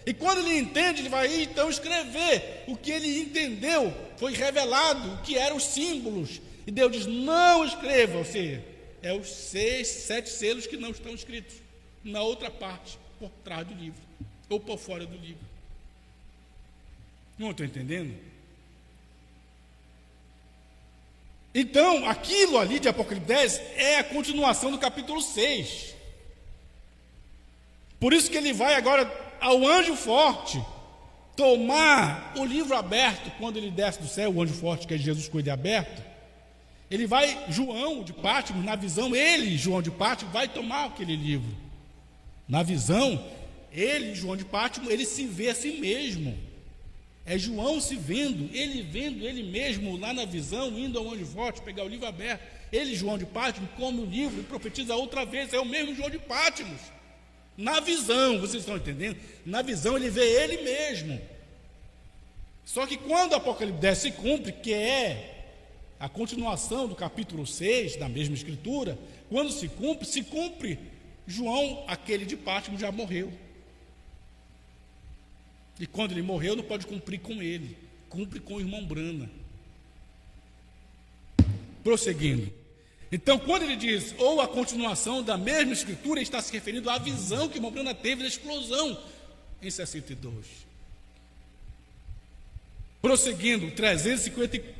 E quando ele entende, ele vai então escrever o que ele entendeu, foi revelado, o que eram os símbolos. E Deus diz: não escreva, ou seja, é os 7 selos que não estão escritos na outra parte, por trás do livro, ou por fora do livro. Não estou entendendo? Então, aquilo ali de Apocalipse 10 é a continuação do capítulo 6. Por isso que ele vai agora ao anjo forte tomar o livro aberto. Quando ele desce do céu, o anjo forte, que é Jesus com ele aberto, ele vai, João de Pátmos, na visão, ele, João de Pátmos, vai tomar aquele livro. Na visão, ele, João de Pátmos, ele se vê a si mesmo. É João se vendo ele mesmo lá na visão, indo ao anjo forte, pegar o livro aberto. Ele, João de Pátmos, come o livro e profetiza outra vez. É o mesmo João de Pátmos. Na visão, vocês estão entendendo? Na visão ele vê ele mesmo. Só que quando o Apocalipse 10 se cumpre, que é a continuação do capítulo 6, da mesma escritura, quando se cumpre, João, aquele de Pátmos, já morreu. E quando ele morreu, não pode cumprir com ele, cumpre com o irmão Brana. Prosseguindo. Então, quando ele diz, ou a continuação da mesma escritura, ele está se referindo à visão que o irmão Brana teve da explosão em 62. Prosseguindo, 355.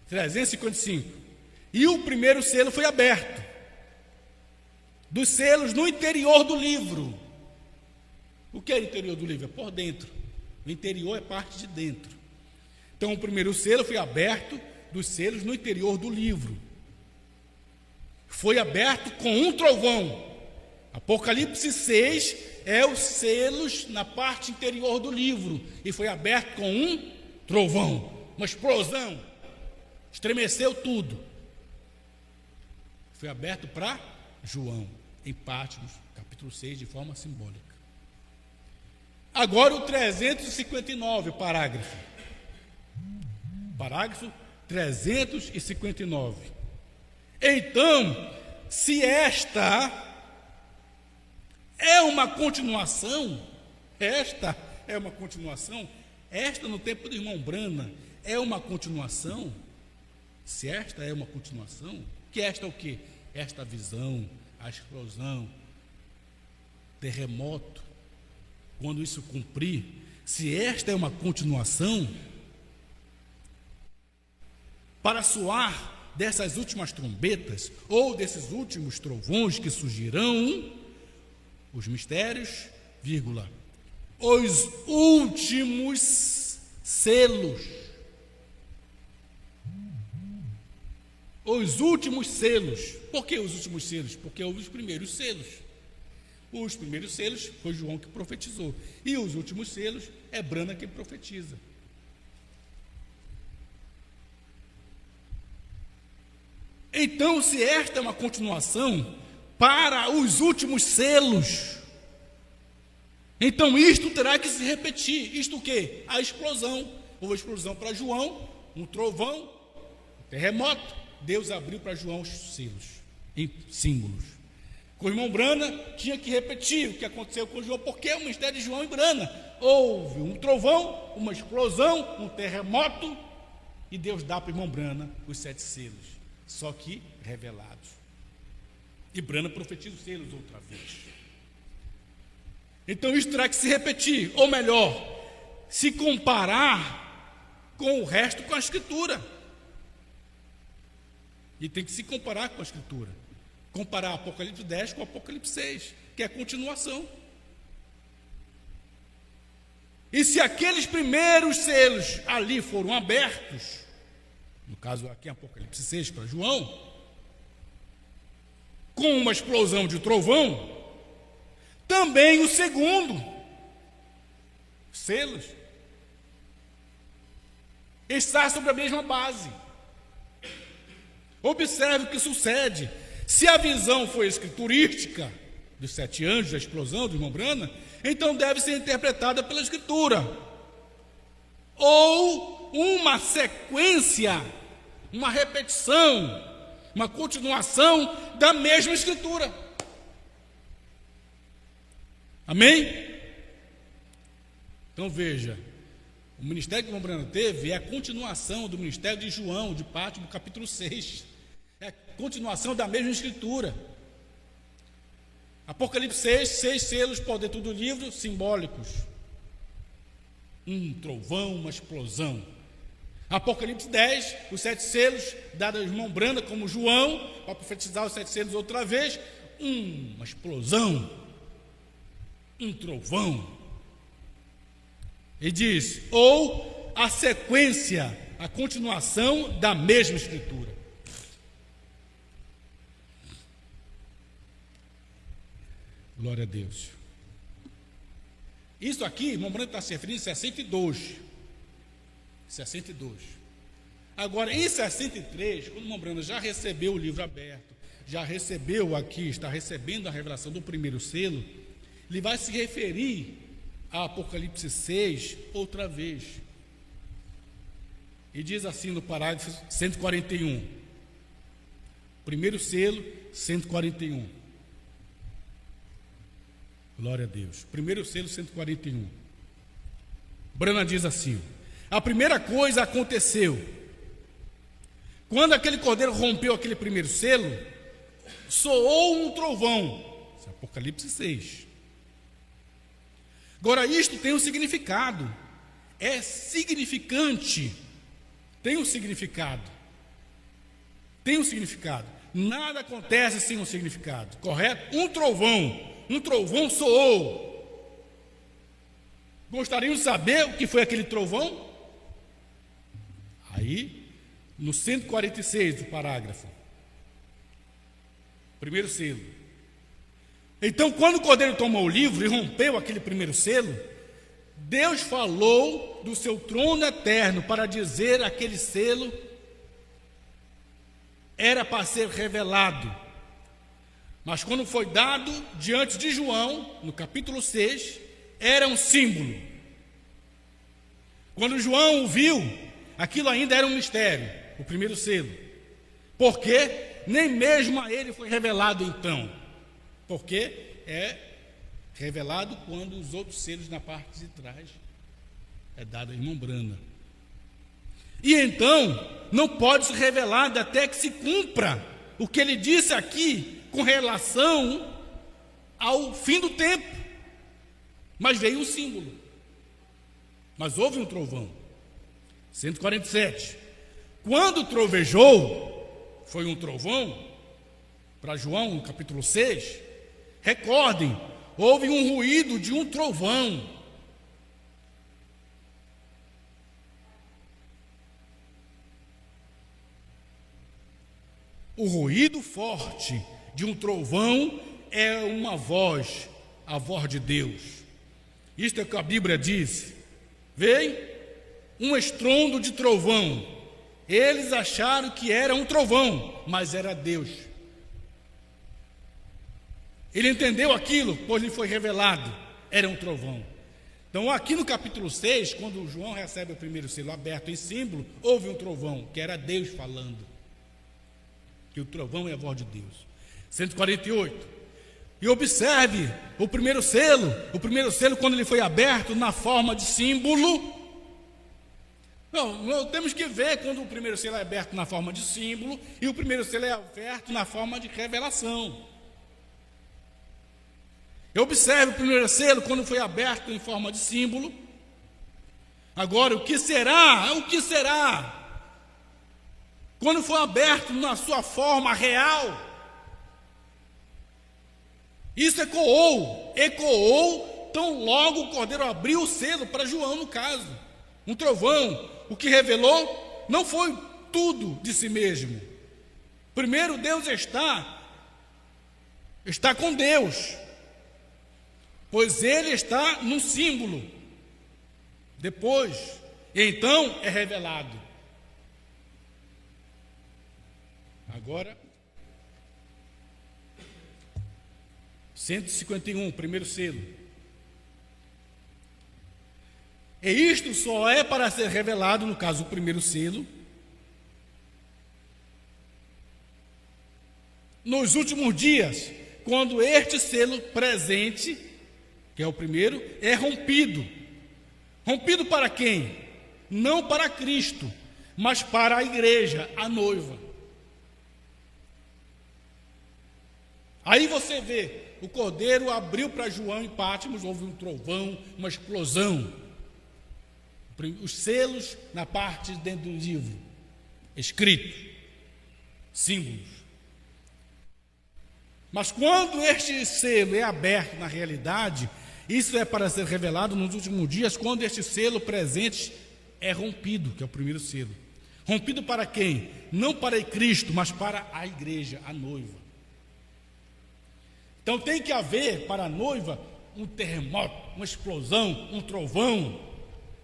355. E o primeiro selo foi aberto. Dos selos no interior do livro. O que é o interior do livro? É por dentro. O interior é parte de dentro. Então, o primeiro selo foi aberto dos selos no interior do livro. Foi aberto com um trovão. Apocalipse 6 é os selos na parte interior do livro. E foi aberto com um trovão, uma explosão. Estremeceu tudo. Foi aberto para João, em Patmos, capítulo 6, de forma simbólica. Agora o 359, parágrafo. Parágrafo 359. Então, se esta é uma continuação, esta no tempo do irmão Brana, é uma continuação, se esta é uma continuação, que esta é o quê? Esta visão, a explosão, terremoto, quando isso cumprir, se esta é uma continuação, para soar dessas últimas trombetas, ou desses últimos trovões que surgirão, os mistérios, vírgula, os últimos selos. Os últimos selos. Por que os últimos selos? Porque houve os primeiros selos. Os primeiros selos foi João que profetizou. E os últimos selos é Brana que profetiza. Então, se esta é uma continuação para os últimos selos, então isto terá que se repetir. Isto o quê? A explosão. Houve a explosão para João, um trovão, um terremoto. Deus abriu para João os selos, em símbolos. Com o irmão Brana, tinha que repetir o que aconteceu com João, porque é o mistério de João e Brana. Houve um trovão, uma explosão, um terremoto, e Deus dá para o irmão Brana os 7 selos, só que revelados. E Brana profetiza os selos outra vez. Então isso terá que se repetir, ou melhor, se comparar com o resto, com a Escritura. E tem que se comparar com a Escritura. Comparar Apocalipse 10 com Apocalipse 6, que é a continuação. E se aqueles primeiros selos ali foram abertos, no caso aqui Apocalipse 6 para João, com uma explosão de trovão, também o segundo selos está sobre a mesma base. Observe o que sucede. Se a visão foi escriturística dos 7 anjos, da explosão do irmão Brana, então deve ser interpretada pela Escritura, ou uma sequência, uma repetição, uma continuação da mesma Escritura. Amém? Então veja, o ministério que o irmão Brana teve é a continuação do ministério de João, de Patmos, capítulo 6. É a continuação da mesma Escritura. Apocalipse 6 selos por dentro do livro, simbólicos. Um trovão, uma explosão. Apocalipse 10, os 7 selos, dados ao irmão Brana, como João, para profetizar os 7 selos outra vez. Uma explosão, um trovão. E diz, ou a sequência, a continuação da mesma Escritura. Glória a Deus. Isso aqui, irmão Brana está se referindo em 62. 62. Agora, em 63, quando o irmão Brana já recebeu o livro aberto, já recebeu aqui, está recebendo a revelação do primeiro selo, ele vai se referir a Apocalipse 6 outra vez. E diz assim no parágrafo 141. Primeiro selo, 141. Glória a Deus. Primeiro selo, 141. Brana diz assim: a primeira coisa aconteceu quando aquele cordeiro rompeu aquele primeiro selo, soou um trovão. Isso é Apocalipse 6. Agora, isto tem um significado, é significante, tem um significado, nada acontece sem um significado, correto? Um trovão soou, Gostariam de saber o que foi aquele trovão? Aí, no 146 do parágrafo, primeiro selo. Então, quando o cordeiro tomou o livro e rompeu aquele primeiro selo, Deus falou do seu trono eterno para dizer aquele selo era para ser revelado. Mas quando foi dado diante de João, no capítulo 6, era um símbolo. Quando João o viu, aquilo ainda era um mistério, o primeiro selo. Porque nem mesmo a ele foi revelado então. Porque é revelado quando os outros selos na parte de trás é dado à irmã Brana. E então, não pode ser revelado até que se cumpra o que ele disse aqui com relação ao fim do tempo. Mas veio um símbolo. Mas houve um trovão. 147. Quando trovejou, foi um trovão, para João, no capítulo 6, recordem, houve um ruído de um trovão. O ruído forte de um trovão é uma voz, a voz de Deus. Isto é o que a Bíblia diz. Veio um estrondo de trovão. Eles acharam que era um trovão, mas era Deus. Ele entendeu aquilo, pois lhe foi revelado, era um trovão. Então, aqui no capítulo 6, quando João recebe o primeiro selo aberto em símbolo, houve um trovão, que era Deus falando. Que o trovão é a voz de Deus. 148. E observe o primeiro selo quando ele foi aberto na forma de símbolo. Não, temos que ver quando o primeiro selo é aberto na forma de símbolo e o primeiro selo é aberto na forma de revelação. Observe o primeiro selo quando foi aberto em forma de símbolo. Agora, o que será? O que será? Quando foi aberto na sua forma real, isso ecoou, tão logo o cordeiro abriu o selo para João, no caso, um trovão. O que revelou não foi tudo de si mesmo. Primeiro, Deus está com Deus, pois ele está no símbolo. Depois, então é revelado. Agora, 151, primeiro selo. E isto só é para ser revelado, no caso, o primeiro selo, nos últimos dias, quando este selo presente, que é o primeiro, é rompido. Rompido para quem? Não para Cristo, mas para a igreja, a noiva. Aí você vê, o cordeiro abriu para João em Pátimos, houve um trovão, uma explosão. Os selos na parte de dentro do livro, escrito, símbolos. Mas quando este selo é aberto na realidade, isso é para ser revelado nos últimos dias, quando este selo presente é rompido, que é o primeiro selo. Rompido para quem? Não para Cristo, mas para a igreja, a noiva. Então tem que haver para a noiva um terremoto, uma explosão, um trovão,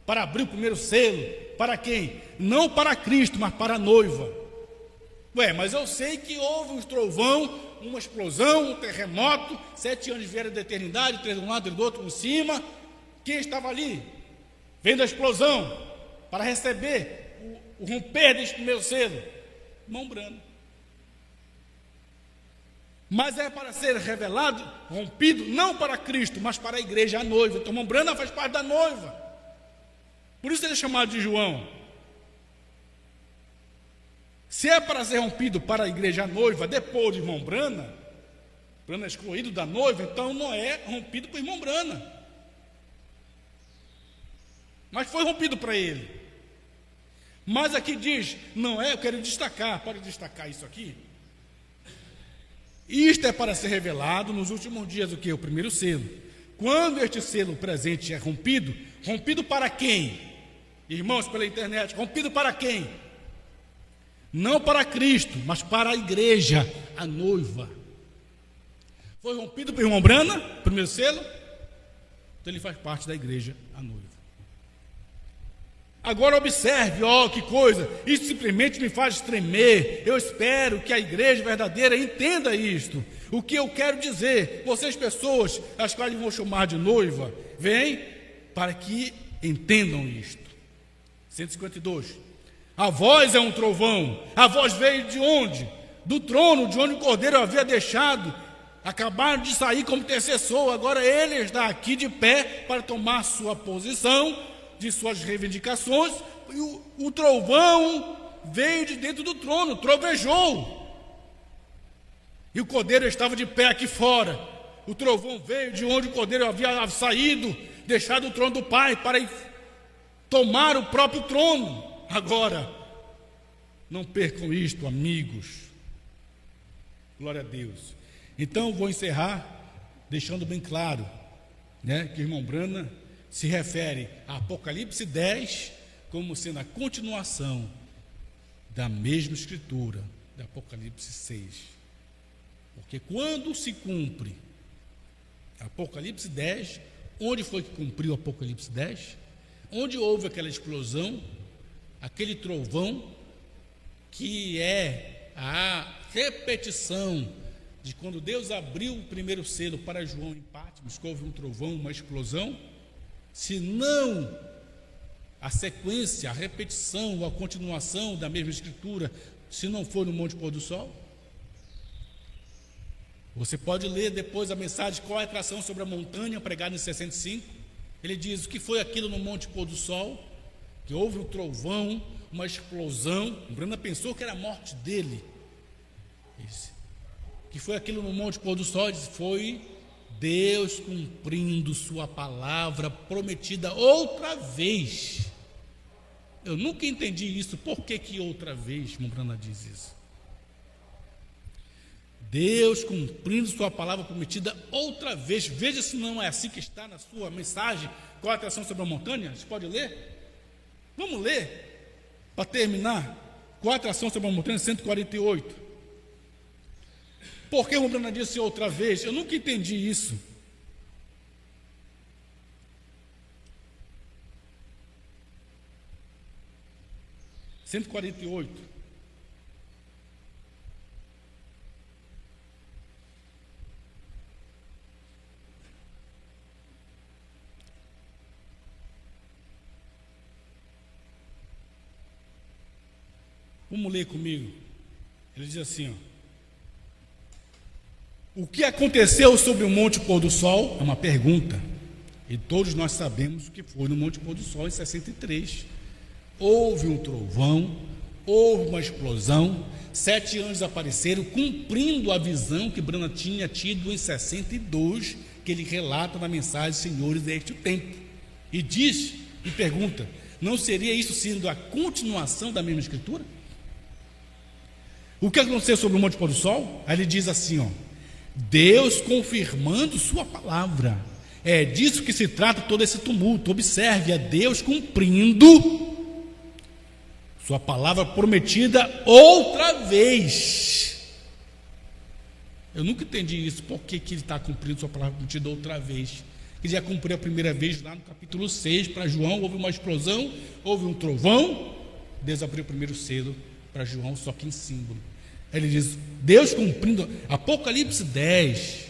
para abrir o primeiro selo. Para quem? Não para Cristo, mas para a noiva. Mas eu sei que houve um trovão, uma explosão, um terremoto, 7 anos vieram da eternidade, 3 de um lado e do outro em cima. Quem estava ali? Vendo a explosão, para receber o romper deste primeiro selo? Irmão Brana. Mas é para ser revelado, rompido, não para Cristo, mas para a igreja, a noiva. Então, irmão Brana faz parte da noiva. Por isso ele é chamado de João. Se é para ser rompido para a igreja, a noiva, depois de irmão Brana é excluído da noiva, então não é rompido para o irmão Brana. Mas foi rompido para ele. Mas aqui diz, não é, eu quero destacar, pode destacar isso aqui. Isto é para ser revelado nos últimos dias, o que? O primeiro selo. quando este selo presente é rompido, rompido para quem? Irmãos, pela internet, rompido para quem? Não para Cristo, mas para a igreja, a noiva. Foi rompido pelo irmão Brana, primeiro selo, então ele faz parte da igreja, a noiva. Agora observe, que coisa, isso simplesmente me faz tremer. Eu espero que a igreja verdadeira entenda isto. O que eu quero dizer, vocês pessoas, as quais vão chamar de noiva, vem para que entendam isto. 152. A voz é um trovão. A voz veio de onde? Do trono, de onde o Cordeiro havia deixado. Acabaram de sair como intercessor. Agora ele está aqui de pé para tomar sua posição, de suas reivindicações. E o trovão veio de dentro do trono, trovejou. E o Cordeiro estava de pé aqui fora. O trovão veio de onde o Cordeiro havia saído, deixado o trono do Pai para ir tomar o próprio trono. Agora, não percam isto, amigos. Glória a Deus. Então, vou encerrar deixando bem claro, que o irmão Brana se refere a Apocalipse 10 como sendo a continuação da mesma escritura, de Apocalipse 6. Porque quando se cumpre Apocalipse 10, onde foi que cumpriu Apocalipse 10? Onde houve aquela explosão, aquele trovão, que é a repetição de quando Deus abriu o primeiro selo para João em Patmos, que houve um trovão, uma explosão. Se não a sequência, a repetição, a continuação da mesma escritura, se não for no Monte Pôr do Sol. Você pode ler depois a mensagem Qual é a atração sobre a montanha, pregada em 65. Ele diz o que foi aquilo no Monte Pôr do Sol, que houve um trovão, uma explosão. O Brana pensou que era a morte dele. Que foi aquilo no Monte Pôr do Sol? Foi Deus cumprindo sua palavra prometida outra vez. Eu nunca entendi isso. Por que outra vez, o Brana diz isso? Deus cumprindo sua palavra prometida outra vez. Veja se não é assim que está na sua mensagem Qual a atração sobre a montanha. Você pode ler? Vamos ler, para terminar. Qual a atração sobre a montanha? 148. Por que o Brana disse outra vez? Eu nunca entendi isso. (148) Vamos ler comigo. Ele diz assim, o que aconteceu sobre o Monte Pôr do Sol? É uma pergunta. E todos nós sabemos o que foi no Monte Pôr do Sol em 63. Houve um trovão, houve uma explosão, 7 anjos apareceram, cumprindo a visão que Brana tinha tido em 62, que ele relata na mensagem Senhores deste tempo. E diz, e pergunta, não seria isso sendo a continuação da mesma escritura? O que aconteceu sobre o Monte Pôr do Sol? Aí ele diz assim, Deus confirmando sua palavra. É disso que se trata todo esse tumulto. Observe, é Deus cumprindo sua palavra prometida outra vez. Eu nunca entendi isso. Por que ele está cumprindo sua palavra prometida outra vez? Ele já cumpriu a primeira vez lá no capítulo 6 para João. Houve uma explosão, houve um trovão. Deus abriu o primeiro selo para João, só que em símbolo. Ele diz, Deus cumprindo, Apocalipse 10,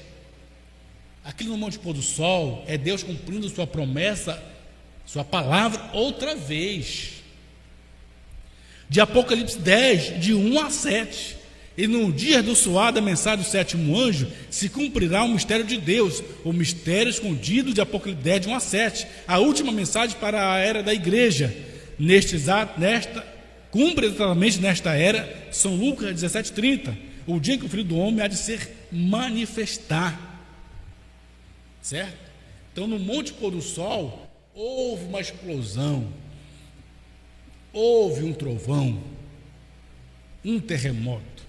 aqui no Monte Pôr do Sol, é Deus cumprindo sua promessa, sua palavra outra vez. De Apocalipse 10, de 1 a 7, e no dia do soar da mensagem do sétimo anjo, se cumprirá o mistério de Deus, o mistério escondido de Apocalipse 10, de 1 a 7, a última mensagem para a era da igreja, cumpre exatamente nesta era, São Lucas 17:30, o dia em que o Filho do Homem há de ser manifestar, certo? Então no Monte Pôr do Sol houve uma explosão, houve um trovão, um terremoto,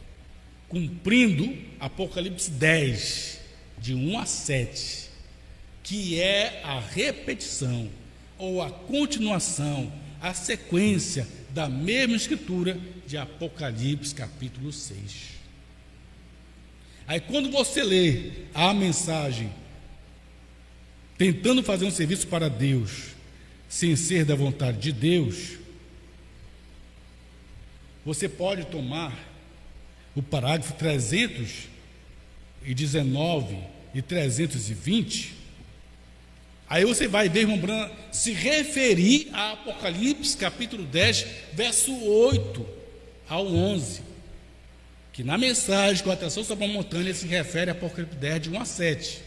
cumprindo Apocalipse 10, de 1 a 7, que é a repetição, ou a continuação, a sequência da mesma escritura de Apocalipse capítulo 6. Aí quando você lê a mensagem tentando fazer um serviço para Deus sem ser da vontade de Deus, você pode tomar o parágrafo 319 e 320, aí você vai ver, irmão Branham, se referir a Apocalipse capítulo 10, verso 8 ao 11, que na mensagem com atenção sobre a montanha se refere a Apocalipse 10, de 1 a 7,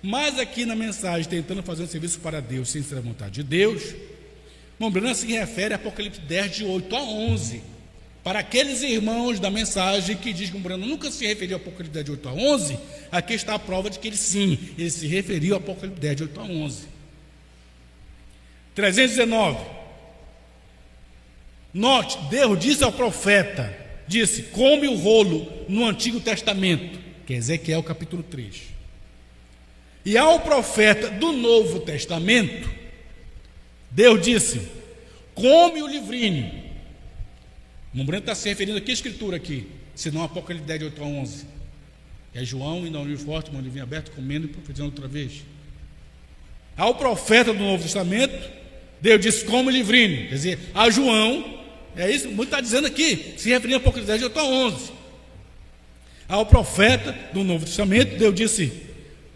mas aqui na mensagem tentando fazer um serviço para Deus sem ser a vontade de Deus, irmão Branham se refere a Apocalipse 10, de 8 a 11, para aqueles irmãos da mensagem que dizem que o Branham nunca se referiu ao Apocalipse 10, de 8 a 11, aqui está a prova de que ele sim, ele se referiu ao Apocalipse 10, de 8 a 11. 319. Note, Deus disse ao profeta, disse, come o rolo no Antigo Testamento, que é Ezequiel capítulo 3. E ao profeta do Novo Testamento, Deus disse, come o livrinho. O irmão Branham está se referindo a que escritura aqui? Senão Apocalipse 10, de 8 a 11. É João indo ao livro forte, com o livrinho aberto, comendo e profetizando outra vez. Ao profeta do Novo Testamento, Deus disse, come o livrinho. Quer dizer, a João, é isso, muito está dizendo aqui, se referindo a Apocalipse 10, de 8 a 11. Ao profeta do Novo Testamento, Deus disse,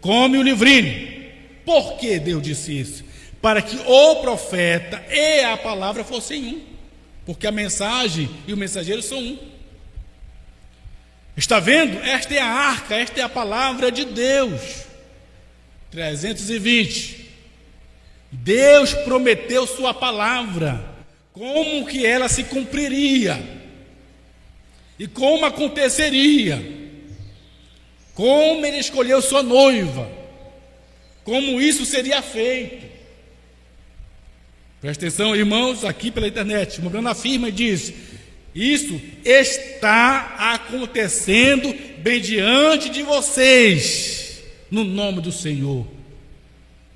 come o livrinho. Por que Deus disse isso? Para que o profeta e a palavra fossem um. Porque a mensagem e o mensageiro são um. Está vendo? Esta é a arca, esta é a palavra de Deus. 320. Deus prometeu sua palavra, como que ela se cumpriria, e como aconteceria, como ele escolheu sua noiva, como isso seria feito. Presta atenção, irmãos, aqui pela internet, o irmão Branham afirma e diz, isso está acontecendo bem diante de vocês, no nome do Senhor.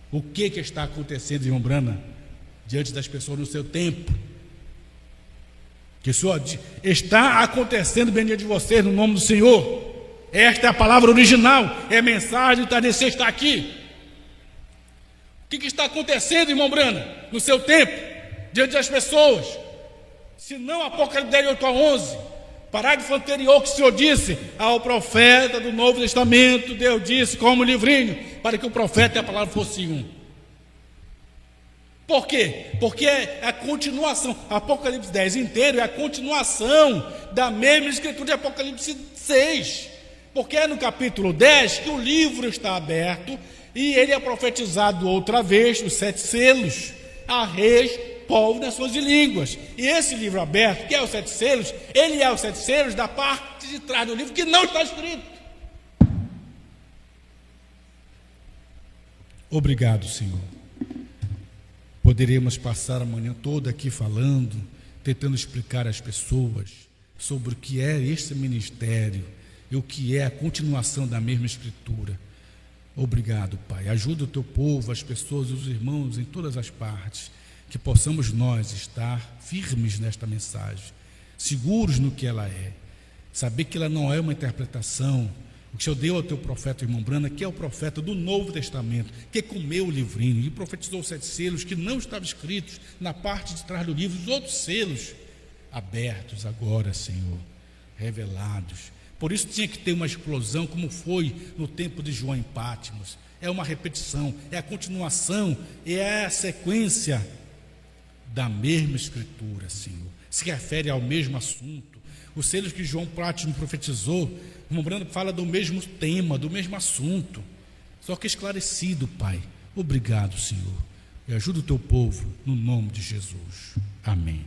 O que está acontecendo, irmão Branham, diante das pessoas no seu tempo? Que está acontecendo bem diante de vocês, no nome do Senhor. Esta é a palavra original, é a mensagem, o está aqui. O que está acontecendo, irmão Branham, no seu tempo, diante das pessoas? Se não Apocalipse 10, 8 a 11, parágrafo anterior que o Senhor disse ao profeta do Novo Testamento, Deus disse, como livrinho, para que o profeta e a palavra fossem um. Por quê? Porque é a continuação, Apocalipse 10 inteiro é a continuação da mesma escritura de Apocalipse 6, porque é no capítulo 10 que o livro está aberto, e ele é profetizado outra vez, os 7 selos, a reis, povos, nações e línguas. E esse livro aberto, que é os 7 selos, ele é os 7 selos da parte de trás do livro que não está escrito. Obrigado, Senhor. Poderíamos passar a manhã toda aqui falando, tentando explicar às pessoas sobre o que é este ministério e o que é a continuação da mesma escritura. Obrigado, Pai. Ajuda o teu povo, as pessoas, os irmãos em todas as partes, que possamos nós estar firmes nesta mensagem, seguros no que ela é, saber que ela não é uma interpretação. O que o Senhor deu ao teu profeta, irmão Branham, que é o profeta do Novo Testamento, que comeu o livrinho e profetizou os 7 selos que não estavam escritos na parte de trás do livro, os outros selos abertos agora, Senhor, revelados. Por isso tinha que ter uma explosão, como foi no tempo de João em Patmos. É uma repetição, é a continuação, é a sequência da mesma escritura, Senhor. Se refere ao mesmo assunto. Os selos que João Patmos profetizou, o irmão Branham fala do mesmo tema, do mesmo assunto, só que esclarecido, Pai. Obrigado, Senhor. E ajuda o teu povo, no nome de Jesus. Amém.